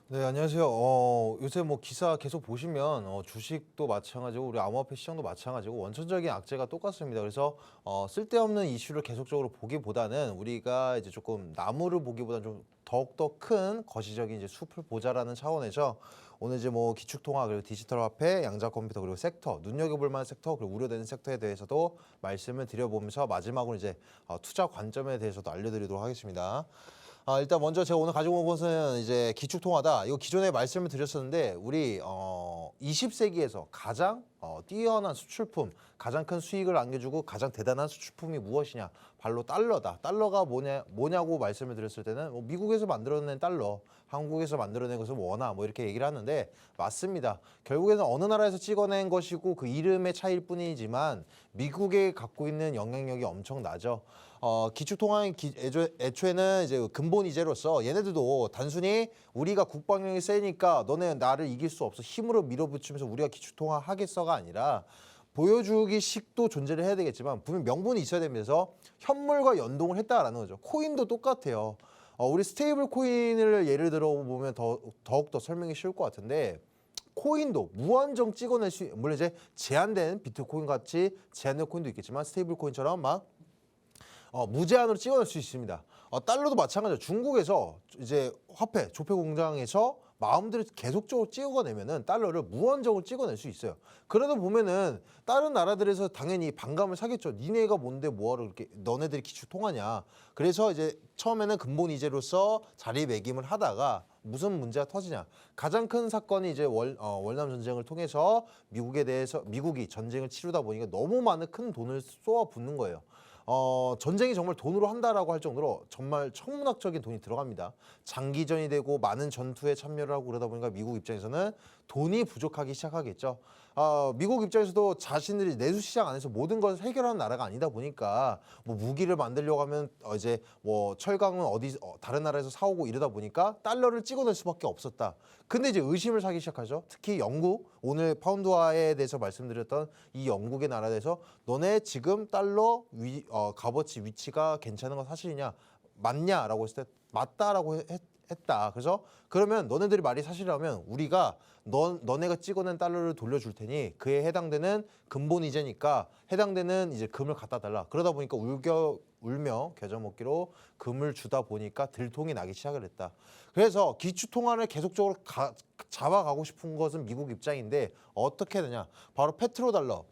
네, 안녕하세요. 요새 뭐 기사 계속 보시면 주식도 마찬가지고 우리 암호화폐 시장도 마찬가지고 원천적인 악재가 똑같습니다. 그래서 쓸데없는 이슈를 계속적으로 보기보다는 우리가 이제 조금 나무를 보기보다는 좀 더욱더 큰 거시적인 이제 숲을 보자라는 차원에서 오늘 이제 뭐 기축통화 그리고 디지털 화폐, 양자 컴퓨터 그리고 섹터, 눈여겨볼 만한 섹터 그리고 우려되는 섹터에 대해서도 말씀을 드려보면서 마지막으로 이제 투자 관점에 대해서도 알려드리도록 하겠습니다. 일단 먼저 제가 오늘 가지고 온 것은 이제 기축통화다. 이거 기존에 말씀을 드렸었는데 우리 20세기에서 가장 뛰어난 수출품, 가장 큰 수익을 안겨주고 가장 대단한 수출품이 무엇이냐? 바로 달러다. 달러가 뭐냐고 말씀을 드렸을 때는 뭐 미국에서 만들어낸 달러, 한국에서 만들어낸 것은 원화 뭐 이렇게 얘기를 하는데 맞습니다. 결국에는 어느 나라에서 찍어낸 것이고 그 이름의 차이일 뿐이지만 미국에 갖고 있는 영향력이 엄청나죠. 기축통화의 애초에는 이제 근본 이제로서 얘네들도 단순히 우리가 국방력이 세니까 너네 나를 이길 수 없어 힘으로 밀어붙이면서 우리가 기축통화 하겠어가 아니라 보여주기 식도 존재를 해야 되겠지만 분명 명분이 있어야 되면서 현물과 연동을 했다라는 거죠. 코인도 똑같아요. 우리 스테이블 코인을 예를 들어 보면 더욱더 설명이 쉬울 것 같은데 코인도 무한정 찍어낼 수 물론 이제 제한된 비트코인 같이 제한된 코인도 있겠지만 스테이블 코인처럼 막 무제한으로 찍어낼 수 있습니다. 달러도 마찬가지로 중국에서 이제 화폐 조폐 공장에서 마음대로 계속적으로 찍어내면은 달러를 무한정으로 찍어낼 수 있어요. 그러다 보면은 다른 나라들에서 당연히 반감을 사겠죠. 니네가 뭔데 뭐하러 이렇게 너네들이 기축 통하냐. 그래서 이제 처음에는 근본 이제로서 자리매김을 하다가 무슨 문제가 터지냐. 가장 큰 사건이 이제 월남 전쟁을 통해서 미국이 전쟁을 치르다 보니까 너무 많은 큰 돈을 쏟아붓는 거예요. 전쟁이 정말 돈으로 한다라고 할 정도로 정말 천문학적인 돈이 들어갑니다. 장기전이 되고 많은 전투에 참여를 하고 그러다 보니까 미국 입장에서는 돈이 부족하기 시작하겠죠. 미국 입장에서도 자신들이 내수 시장 안에서 모든 것을 해결하는 나라가 아니다 보니까 뭐 무기를 만들려고 하면 이제 뭐 철강은 다른 나라에서 사오고 이러다 보니까 달러를 찍어낼 수밖에 없었다. 근데 이제 의심을 사기 시작하죠. 특히 영국, 오늘 파운드화에 대해서 말씀드렸던 이 영국의 나라에서 너네 지금 달러 값어치 위치가 괜찮은 건 사실이냐? 맞냐라고 했을 때 맞다라고 했다. 그래서 그러면 너네들이 말이 사실이라면 우리가 너네가 찍어낸 달러를 돌려줄 테니 그에 해당되는 근본 이제니까 해당되는 이제 금을 갖다 달라. 그러다 보니까 울며 겨자 먹기로 금을 주다 보니까 들통이 나기 시작을 했다. 그래서 기축통화를 계속적으로 잡아가고 싶은 것은 미국 입장인데 어떻게 되냐? 바로 페트로달러.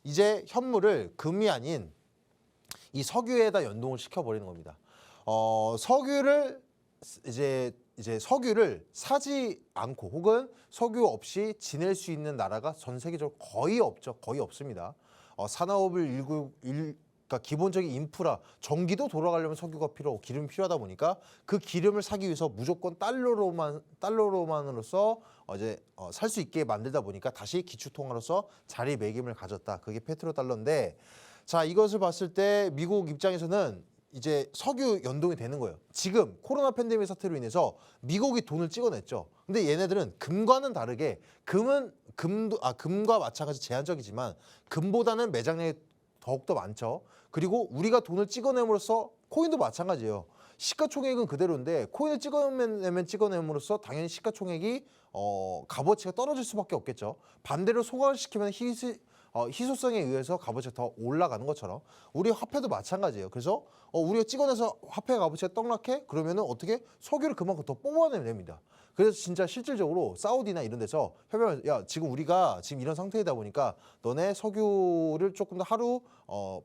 이제 현물을 금이 아닌 이 석유에다 연동을 시켜버리는 겁니다. 석유를 이제 이제 석유를 사지 않고 혹은 석유 없이 지낼 수 있는 나라가 전 세계적으로 거의 없죠. 거의 없습니다. 산업을 그러니까 기본적인 인프라, 전기도 돌아가려면 석유가 필요하고 기름이 필요하다 보니까 그 기름을 사기 위해서 무조건 달러로만으로서 이제 살 수 있게 만들다 보니까 다시 기축통화로서 자리매김을 가졌다. 그게 페트로달러인데, 자, 이것을 봤을 때 미국 입장에서는 이제 석유 연동이 되는 거예요. 지금 코로나 팬데믹 사태로 인해서 미국이 돈을 찍어냈죠. 근데 얘네들은 금과는 다르게 금과 마찬가지 제한적이지만 금보다는 매장량이 더욱더 많죠. 그리고 우리가 돈을 찍어냄으로써 코인도 마찬가지예요. 시가총액은 그대로인데 코인을 찍어냄으로써 당연히 시가총액이 값어치가 떨어질 수밖에 없겠죠. 반대로 소각시키면 희소성에 의해서 값어치가 더 올라가는 것처럼 우리 화폐도 마찬가지예요. 그래서 우리가 찍어내서 화폐 값어치가 떡락해? 그러면은 어떻게 석유를 그만큼 더 뽑아내면 됩니다. 그래서 진짜 실질적으로 사우디나 이런 데서 협약을, 야, 지금 우리가 지금 이런 상태이다 보니까 너네 석유를 조금 더 하루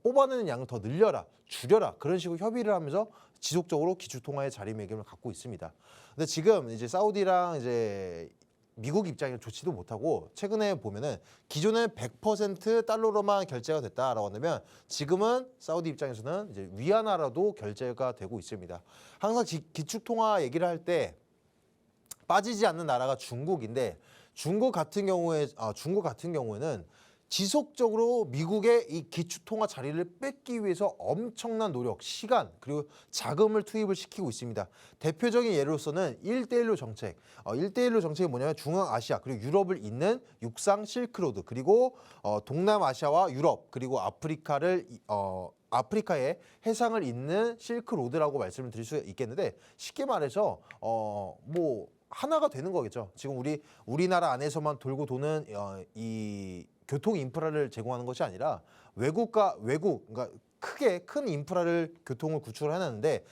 뽑아내는 양을 더 늘려라, 줄여라, 그런 식으로 협의를 하면서 지속적으로 기축통화의 자리매김을 갖고 있습니다. 근데 지금 이제 사우디랑 이제 미국 입장에 좋지도 못하고, 최근에 보면은 기존에 100% 달러로만 결제가 됐다라고 한다면 지금은 사우디 입장에서는 이제 위안화로도 결제가 되고 있습니다. 항상 기축통화 얘기를 할 때 빠지지 않는 나라가 중국인데, 중국 같은 경우에는 지속적으로 미국의 이 기축통화 자리를 뺏기 위해서 엄청난 노력, 시간, 그리고 자금을 투입을 시키고 있습니다. 대표적인 예로서는 1대1로 정책. 1대1로 정책이 뭐냐면 중앙아시아 그리고 유럽을 잇는 육상 실크로드, 그리고 동남아시아와 유럽, 그리고 아프리카의 해상을 잇는 실크로드라고 말씀을 드릴 수 있겠는데, 쉽게 말해서 뭐 하나가 되는 거겠죠. 지금 우리나라 안에서만 돌고 도는 이 교통 인프라를 제공하는 것이 아니라 그러니까 크게 큰 인프라를 교통을 구축을 해놨는데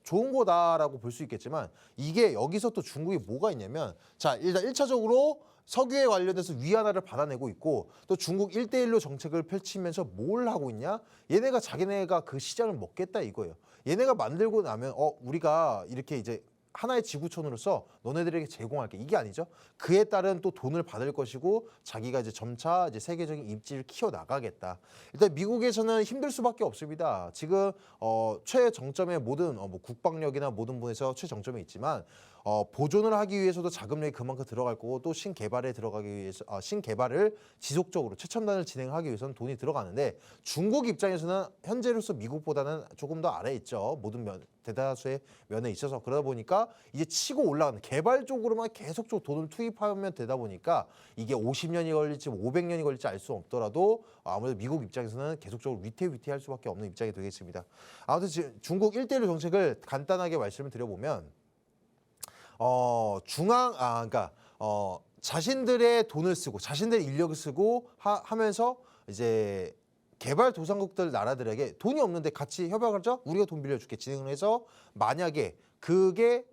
좋은 거다라고 볼 수 있겠지만, 이게 여기서 또 중국이 뭐가 있냐면, 자, 일단 1차적으로 석유에 관련돼서 위안화를 받아내고 있고, 또 중국 1대1로 정책을 펼치면서 뭘 하고 있냐? 얘네가 자기네가 그 시장을 먹겠다 이거예요. 얘네가 만들고 나면 우리가 이렇게 이제 하나의 지구촌으로서 너네들에게 제공할게, 이게 아니죠. 그에 따른 또 돈을 받을 것이고 자기가 이제 점차 이제 세계적인 입지를 키워 나가겠다. 일단 미국에서는 힘들 수밖에 없습니다. 지금 최정점에 모든 뭐 국방력이나 모든 분에서 최정점에 있지만 보존을 하기 위해서도 자금력이 그만큼 들어갈 거고, 또 신개발에 들어가기 위해서 신개발을 지속적으로 최첨단을 진행하기 위해서는 돈이 들어가는데, 중국 입장에서는 현재로서 미국보다는 조금 더 아래에 있죠. 모든 대다수의 면에 있어서. 그러다 보니까 이제 치고 올라가는 개발 쪽으로만 계속적으로 돈을 투입하면 되다 보니까 이게 50년이 걸릴지 500년이 걸릴지 알 수 없더라도 아무래도 미국 입장에서는 계속적으로 위태위태할 수밖에 없는 입장이 되겠습니다. 아무튼 지금 중국 1대1 정책을 간단하게 말씀을 드려보면, 자신들의 돈을 쓰고 자신들의 인력을 쓰고 하면서 이제 개발도상국들 나라들에게 돈이 없는데 같이 협약을 하죠. 우리가 돈 빌려줄게 진행을 해서, 만약에 그게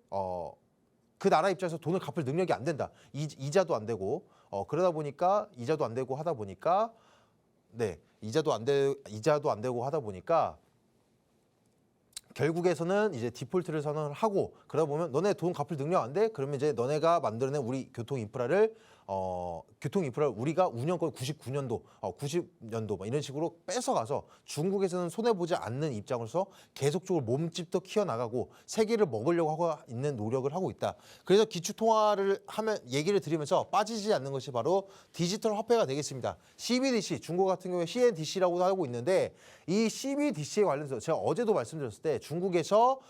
그 나라 입장에서 돈을 갚을 능력이 안 된다. 이자도 안 되고 그러다 보니까 이자도 안 되고 하다 보니까 이자도 안 되고 하다 보니까 결국에서는 이제 디폴트를 선언을 하고, 그러다 보면 너네 돈 갚을 능력 안 돼? 그러면 이제 너네가 만들어낸 우리 교통 인프라를 우리가 운영권 90년도 막 이런 식으로 뺏어가서 중국에서는 손해보지 않는 입장으로서 계속적으로 몸집도 키워나가고 세계를 먹으려고 하고 있는 노력을 하고 있다. 그래서 기축통화를 얘기를 드리면서 빠지지 않는 것이 바로 디지털 화폐가 되겠습니다. CBDC, 중국 같은 경우에 CNDC라고도 하고 있는데, 이 CBDC에 관련해서 제가 어제도 말씀드렸을 때 중국에서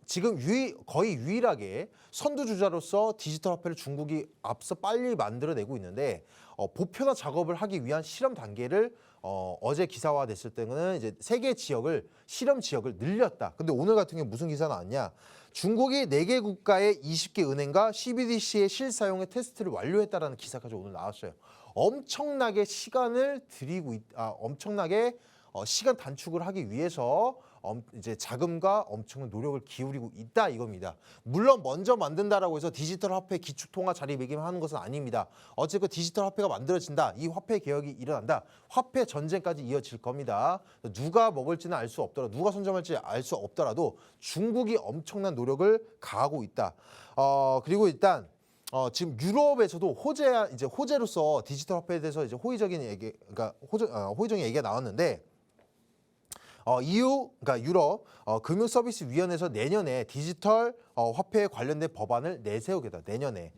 지금 거의 유일하게 선두주자로서 디지털 화폐를 중국이 앞서 빨리 만들어내고 있는데, 보편화 작업을 하기 위한 실험 단계를 어제 기사화됐을 때는 이제 세계 실험 지역을 늘렸다. 근데 오늘 같은 경우 무슨 기사 나왔냐? 중국이 4개 국가의 20개 은행과 CBDC의 실사용의 테스트를 완료했다라는 기사까지 오늘 나왔어요. 엄청나게 시간을 들이고 엄청나게 시간 단축을 하기 위해서 이제 자금과 엄청난 노력을 기울이고 있다 이겁니다. 물론 먼저 만든다라고 해서 디지털 화폐 기축통화 자리매김하는 것은 아닙니다. 어쨌든 디지털 화폐가 만들어진다. 이 화폐 개혁이 일어난다. 화폐 전쟁까지 이어질 겁니다. 누가 먹을지는 알 수 없더라도 누가 선점할지 알 수 없더라도 중국이 엄청난 노력을 가하고 있다. 그리고 일단 지금 유럽에서도 호재로서 디지털 화폐에 대해서 이제 호의적인 얘기, 그러니까 호의적인 얘기가 나왔는데 EU, 그러니까 유럽 금융서비스위원회에서 내년에 디지털 화폐에 관련된 법안을 내세우겠다. 내년에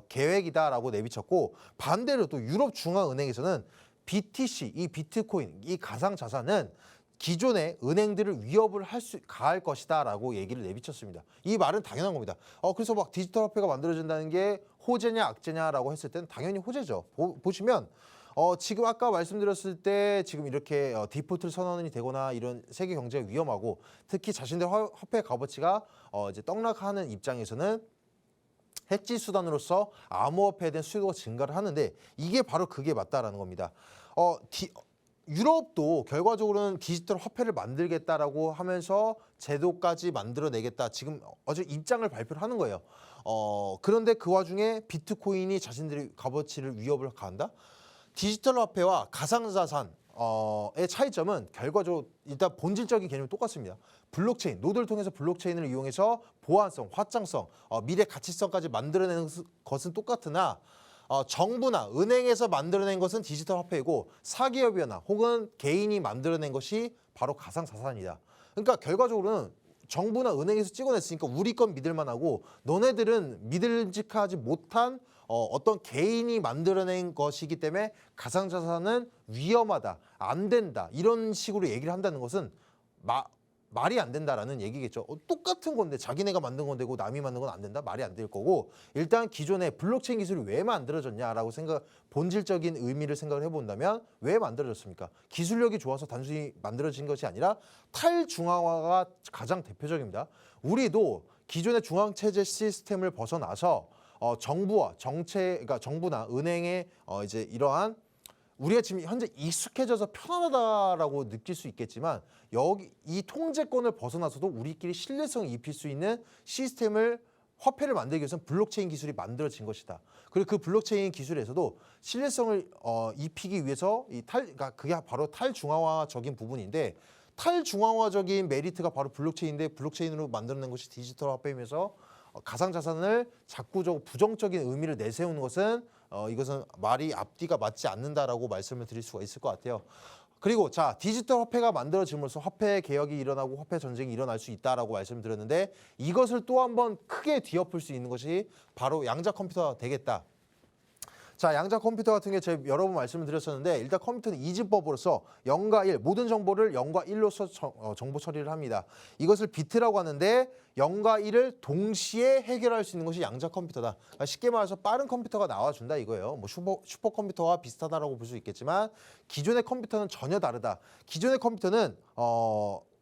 계획이다라고 내비쳤고 반대로 또 유럽 중앙은행에서는 BTC, 이 비트코인, 이 가상자산은 기존의 은행들을 위협을 가할 것이다라고 얘기를 내비쳤습니다. 이 말은 당연한 겁니다. 그래서 막 디지털 화폐가 만들어진다는 게 호재냐 악재냐라고 했을 때는 당연히 호재죠. 보시면 지금 아까 말씀드렸을 때 지금 이렇게 디폴트 선언이 되거나 이런 세계 경제가 위험하고 특히 자신들 화폐 값어치가 이제 떡락하는 입장에서는 해지 수단으로서 암호화폐에 대한 수요가 증가를 하는데 이게 바로 그게 맞다라는 겁니다. 유럽도 결과적으로는 디지털 화폐를 만들겠다라고 하면서 제도까지 만들어내겠다. 지금 어제 입장을 발표를 하는 거예요. 그런데 그 와중에 비트코인이 자신들의 값어치를 위협을 가한다? 디지털 화폐와 가상자산의 차이점은 결과적으로 일단 본질적인 개념이 똑같습니다. 블록체인, 노드를 통해서 블록체인을 이용해서 보안성, 확장성, 미래 가치성까지 만들어내는 것은 똑같으나 정부나 은행에서 만들어낸 것은 디지털 화폐이고 사기업이나 혹은 개인이 만들어낸 것이 바로 가상자산이다. 그러니까 결과적으로는 정부나 은행에서 찍어냈으니까 우리 건 믿을만 하고 너네들은 믿음직하지 못한 어떤 개인이 만들어낸 것이기 때문에 가상자산은 위험하다, 안 된다 이런 식으로 얘기를 한다는 것은 말이 안 된다라는 얘기겠죠. 똑같은 건데 자기네가 만든 건데고 남이 만든 건 안 된다? 말이 안 될 거고 일단 기존의 블록체인 기술이 왜 만들어졌냐라고 본질적인 의미를 생각을 해본다면 왜 만들어졌습니까? 기술력이 좋아서 단순히 만들어진 것이 아니라 탈중앙화가 가장 대표적입니다. 우리도 기존의 중앙체제 시스템을 벗어나서 정부와 그러니까 정부나 은행의 이제 이러한 우리가 지금 현재 익숙해져서 편안하다라고 느낄 수 있겠지만 여기 이 통제권을 벗어나서도 우리끼리 신뢰성을 입힐 수 있는 시스템을 화폐를 만들기 위해서는 블록체인 기술이 만들어진 것이다. 그리고 그 블록체인 기술에서도 신뢰성을 입히기 위해서 그러니까 그게 바로 탈중앙화적인 부분인데 탈중앙화적인 메리트가 바로 블록체인인데 블록체인으로 만들어낸 것이 디지털 화폐이면서 가상자산을 자꾸적 부정적인 의미를 내세우는 것은 이것은 말이 앞뒤가 맞지 않는다라고 말씀을 드릴 수가 있을 것 같아요. 그리고 자 디지털 화폐가 만들어짐으로써 화폐 개혁이 일어나고 화폐 전쟁이 일어날 수 있다라고 말씀드렸는데 이것을 또 한번 크게 뒤엎을 수 있는 것이 바로 양자 컴퓨터가 되겠다. 자, 양자 컴퓨터 같은 게 제가 여러 번 말씀을 드렸었는데 일단 컴퓨터는 이진법으로서 0과 1, 모든 정보를 0과 1로서 정보 처리를 합니다. 이것을 비트라고 하는데 0과 1을 동시에 해결할 수 있는 것이 양자 컴퓨터다. 그러니까 쉽게 말해서 빠른 컴퓨터가 나와준다 이거예요. 뭐 슈퍼컴퓨터와 비슷하다라고 볼 수 있겠지만 기존의 컴퓨터는 전혀 다르다. 기존의 컴퓨터는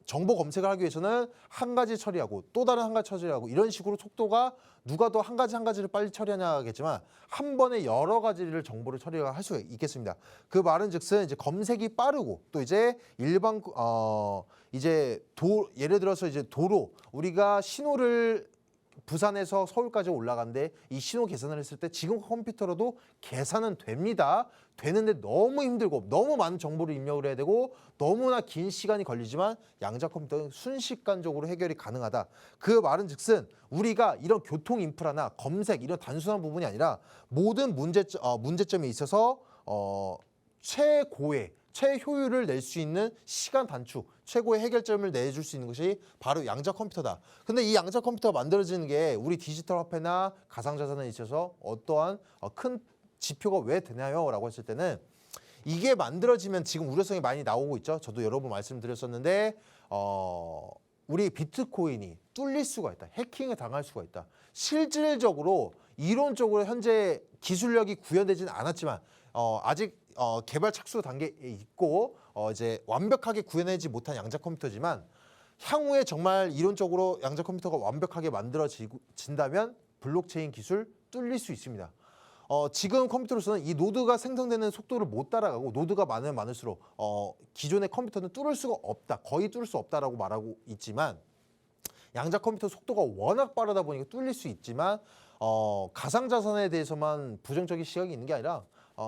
정보 검색을 하기 위해서는 한 가지 처리하고 또 다른 한 가지 처리하고 이런 식으로 속도가 누가 더 한 가지를 빨리 처리하냐겠지만 한 번에 여러 가지를 정보를 처리할 수가 있겠습니다. 그 말은즉슨 이제 검색이 빠르고 또 이제 일반 예를 들어서 이제 도로 우리가 신호를 부산에서 서울까지 올라간데 이 신호 계산을 했을 때 지금 컴퓨터로도 계산은 됩니다. 되는데 너무 힘들고 너무 많은 정보를 입력을 해야 되고 너무나 긴 시간이 걸리지만 양자 컴퓨터는 순식간적으로 해결이 가능하다. 그 말은즉슨 우리가 이런 교통 인프라나 검색 이런 단순한 부분이 아니라 모든 문제점에 있어서 최효율을 낼 수 있는 시간 단축, 최고의 해결점을 내줄 수 있는 것이 바로 양자 컴퓨터다. 근데 이 양자 컴퓨터가 만들어지는 게 우리 디지털 화폐나 가상자산에 있어서 어떠한 큰 지표가 왜 되나요? 라고 했을 때는 이게 만들어지면 지금 우려성이 많이 나오고 있죠. 저도 여러 번 말씀드렸었는데 우리 비트코인이 뚫릴 수가 있다. 해킹에 당할 수가 있다. 실질적으로 이론적으로 현재 기술력이 구현되지는 않았지만 아직 개발 착수 단계에 있고 이제 완벽하게 구현하지 못한 양자 컴퓨터지만 향후에 정말 이론적으로 양자 컴퓨터가 완벽하게 만들어진다면 블록체인 기술 뚫릴 수 있습니다. 지금 컴퓨터로서는 이 노드가 생성되는 속도를 못 따라가고 노드가 많으면 많을수록 기존의 컴퓨터는 뚫을 수가 없다. 거의 뚫을 수 없다라고 말하고 있지만 양자 컴퓨터 속도가 워낙 빠르다 보니까 뚫릴 수 있지만 가상자산에 대해서만 부정적인 시각이 있는 게 아니라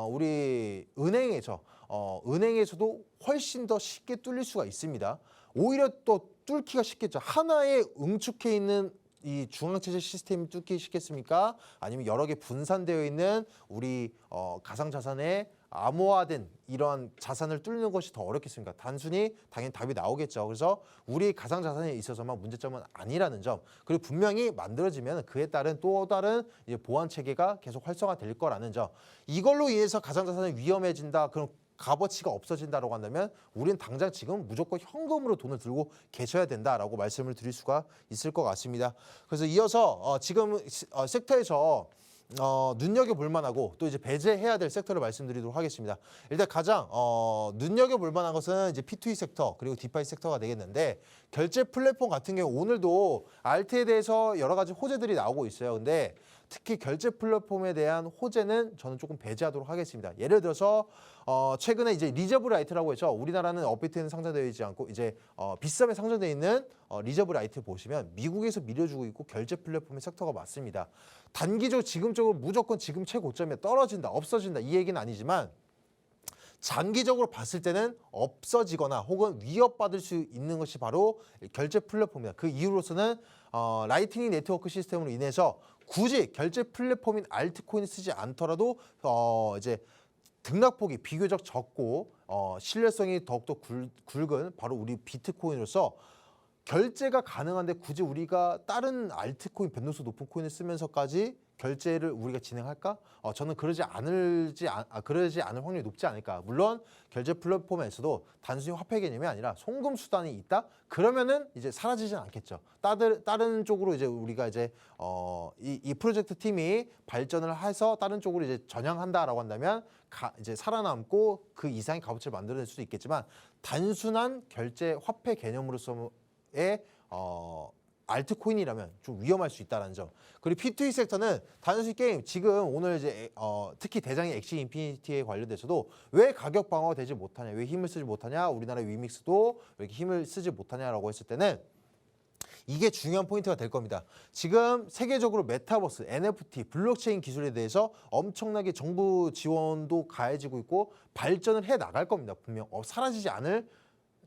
우리 은행에서도 훨씬 더 쉽게 뚫릴 수가 있습니다. 오히려 또 뚫기가 쉽겠죠. 하나에 응축해 있는 이 중앙체제 시스템이 뚫기 쉽겠습니까? 아니면 여러 개 분산되어 있는 우리 가상자산에 암호화된 이런 자산을 뚫는 것이 더 어렵겠습니까? 단순히 당연히 답이 나오겠죠. 그래서 우리 가상자산에 있어서만 문제점은 아니라는 점, 그리고 분명히 만들어지면 그에 따른 또 다른 이제 보안 체계가 계속 활성화될 거라는 점, 이걸로 인해서 가상자산이 위험해진다, 그럼 값어치가 없어진다라고 한다면 우리는 당장 지금 무조건 현금으로 돈을 들고 계셔야 된다라고 말씀을 드릴 수가 있을 것 같습니다. 그래서 이어서 지금 섹터에서 눈여겨볼 만하고 또 이제 배제해야 될 섹터를 말씀드리도록 하겠습니다. 일단 가장 눈여겨볼 만한 것은 이제 P2E 섹터 그리고 디파이 섹터가 되겠는데, 결제 플랫폼 같은 경우 오늘도 알트에 대해서 여러 가지 호재들이 나오고 있어요. 근데 특히 결제 플랫폼에 대한 호재는 저는 조금 배제하도록 하겠습니다. 예를 들어서 최근에 이제 리저브 라이트라고 했죠. 우리나라는 업비트에는 상장되어 있지 않고 이제 비썸에 상장되어 있는 리저브 라이트 보시면 미국에서 밀어주고 있고 결제 플랫폼의 섹터가 맞습니다. 단기적으로 지금적으로 무조건 지금 최고점에 떨어진다, 없어진다 이 얘기는 아니지만 장기적으로 봤을 때는 없어지거나 혹은 위협받을 수 있는 것이 바로 결제 플랫폼입니다. 그 이유로서는 라이트닝 네트워크 시스템으로 인해서 굳이 결제 플랫폼인 알트코인을 쓰지 않더라도 이제 등락폭이 비교적 적고 신뢰성이 더욱더 굵은 바로 우리 비트코인으로서 결제가 가능한데 굳이 우리가 다른 알트코인 변동수 높은 코인을 쓰면서까지 결제를 우리가 진행할까? 저는 그러지 않을 확률이 높지 않을까. 물론 결제 플랫폼에서도 단순히 화폐 개념이 아니라 송금 수단이 있다. 그러면은 이제 사라지진 않겠죠. 다른 쪽으로 이제 우리가 이제 이 프로젝트 팀이 발전을 해서 다른 쪽으로 이제 전향한다라고 한다면 이제 살아남고 그 이상의 값어치를 만들어낼 수도 있겠지만 단순한 결제 화폐 개념으로서의 알트코인이라면 좀 위험할 수 있다는 점. 그리고 P2E 섹터는 단순히 게임, 지금 오늘 이제 특히 대장의 엑시 인피니티에 관련돼서도 왜 가격 방어가 되지 못하냐, 왜 힘을 쓰지 못하냐, 우리나라 위믹스도 왜 이렇게 힘을 쓰지 못하냐라고 했을 때는 이게 중요한 포인트가 될 겁니다. 지금 세계적으로 메타버스, NFT, 블록체인 기술에 대해서 엄청나게 정부 지원도 가해지고 있고 발전을 해 나갈 겁니다. 분명 사라지지 않을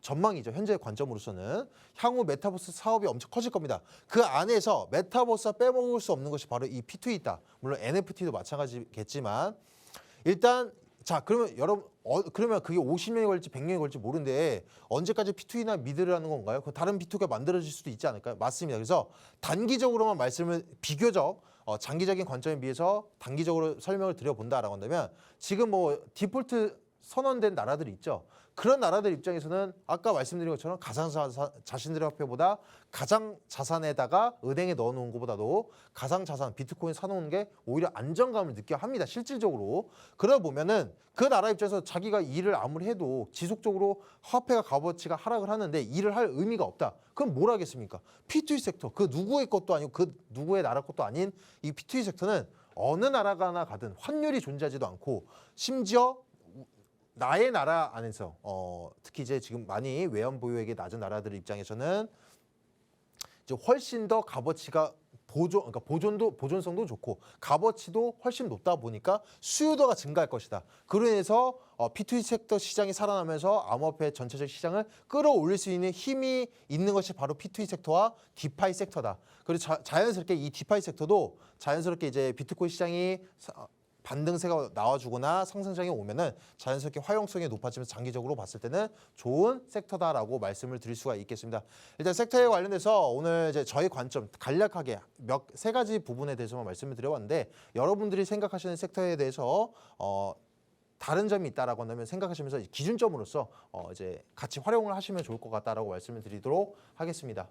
전망이죠. 현재의 관점으로서는 향후 메타버스 사업이 엄청 커질 겁니다. 그 안에서 메타버스와 빼먹을 수 없는 것이 바로 이 P2E다. 물론 NFT도 마찬가지겠지만 일단 자 그러면 여러분 그러면 그게 50년이 걸릴지 100년이 걸릴지 모르는데 언제까지 P2E나 믿으라는 건가요? 그 다른 P2E가 만들어질 수도 있지 않을까요? 맞습니다. 그래서 단기적으로만 말씀을 비교적 장기적인 관점에 비해서 단기적으로 설명을 드려본다라고 한다면 지금 뭐 디폴트 선언된 나라들이 있죠. 그런 나라들 입장에서는 아까 말씀드린 것처럼 가상자산 자신들의 화폐보다 가상자산에다가 은행에 넣어놓은 것보다도 가상자산 비트코인 사놓는 게 오히려 안정감을 느껴야 합니다. 실질적으로. 그러다 보면은 그 나라 입장에서 자기가 일을 아무리 해도 지속적으로 화폐가 값어치가 하락을 하는데 일을 할 의미가 없다. 그럼 뭘 하겠습니까? P2E 섹터. 그 누구의 것도 아니고 그 누구의 나라 것도 아닌 이 P2E 섹터는 어느 나라가나 가든 환율이 존재하지도 않고 심지어 나의 나라 안에서 특히 이제 지금 많이 외환 보유액이 낮은 나라들 입장에서는 이제 훨씬 더 값어치가 보존성도 좋고 값어치도 훨씬 높다 보니까 수요도가 증가할 것이다. 그로 인해서 P2E 섹터 시장이 살아나면서 암호화폐 전체적 시장을 끌어올릴 수 있는 힘이 있는 것이 바로 P2E 섹터와 디파이 섹터다. 그리고 자연스럽게 이 디파이 섹터도 자연스럽게 이제 비트코인 시장이 반등세가 나와주거나 상승장에 오면은 자연스럽게 활용성이 높아지면서 장기적으로 봤을 때는 좋은 섹터다라고 말씀을 드릴 수가 있겠습니다. 일단 섹터에 관련돼서 오늘 이제 저희 관점 간략하게 세 가지 부분에 대해서만 말씀을 드려봤는데 여러분들이 생각하시는 섹터에 대해서 다른 점이 있다라고 한다면 생각하시면서 기준점으로서 이제 같이 활용을 하시면 좋을 것 같다라고 말씀을 드리도록 하겠습니다.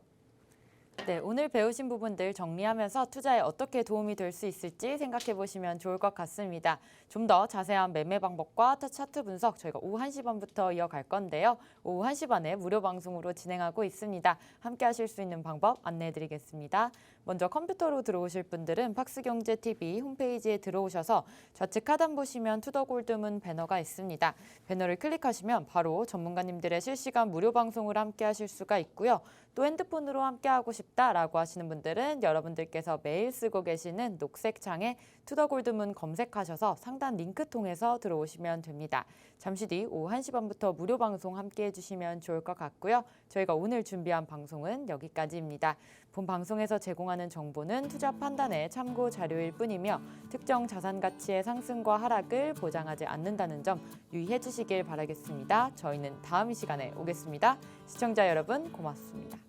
네, 오늘 배우신 부분들 정리하면서 투자에 어떻게 도움이 될 수 있을지 생각해 보시면 좋을 것 같습니다. 좀 더 자세한 매매 방법과 차트 분석 저희가 오후 1시 반부터 이어갈 건데요. 오후 1시 반에 무료 방송으로 진행하고 있습니다. 함께 하실 수 있는 방법 안내해 드리겠습니다. 먼저 컴퓨터로 들어오실 분들은 박스경제TV 홈페이지에 들어오셔서 좌측 하단 보시면 투더골드문 배너가 있습니다. 배너를 클릭하시면 바로 전문가님들의 실시간 무료 방송을 함께 하실 수가 있고요. 또 핸드폰으로 함께하고 싶다라고 하시는 분들은 여러분들께서 매일 쓰고 계시는 녹색 창에 투더골드문 검색하셔서 상단 링크 통해서 들어오시면 됩니다. 잠시 뒤 오후 1시 반부터 무료 방송 함께해 주시면 좋을 것 같고요. 저희가 오늘 준비한 방송은 여기까지입니다. 본 방송에서 제공하는 정보는 투자 판단의 참고 자료일 뿐이며 특정 자산 가치의 상승과 하락을 보장하지 않는다는 점 유의해 주시길 바라겠습니다. 저희는 다음 이 시간에 오겠습니다. 시청자 여러분 고맙습니다.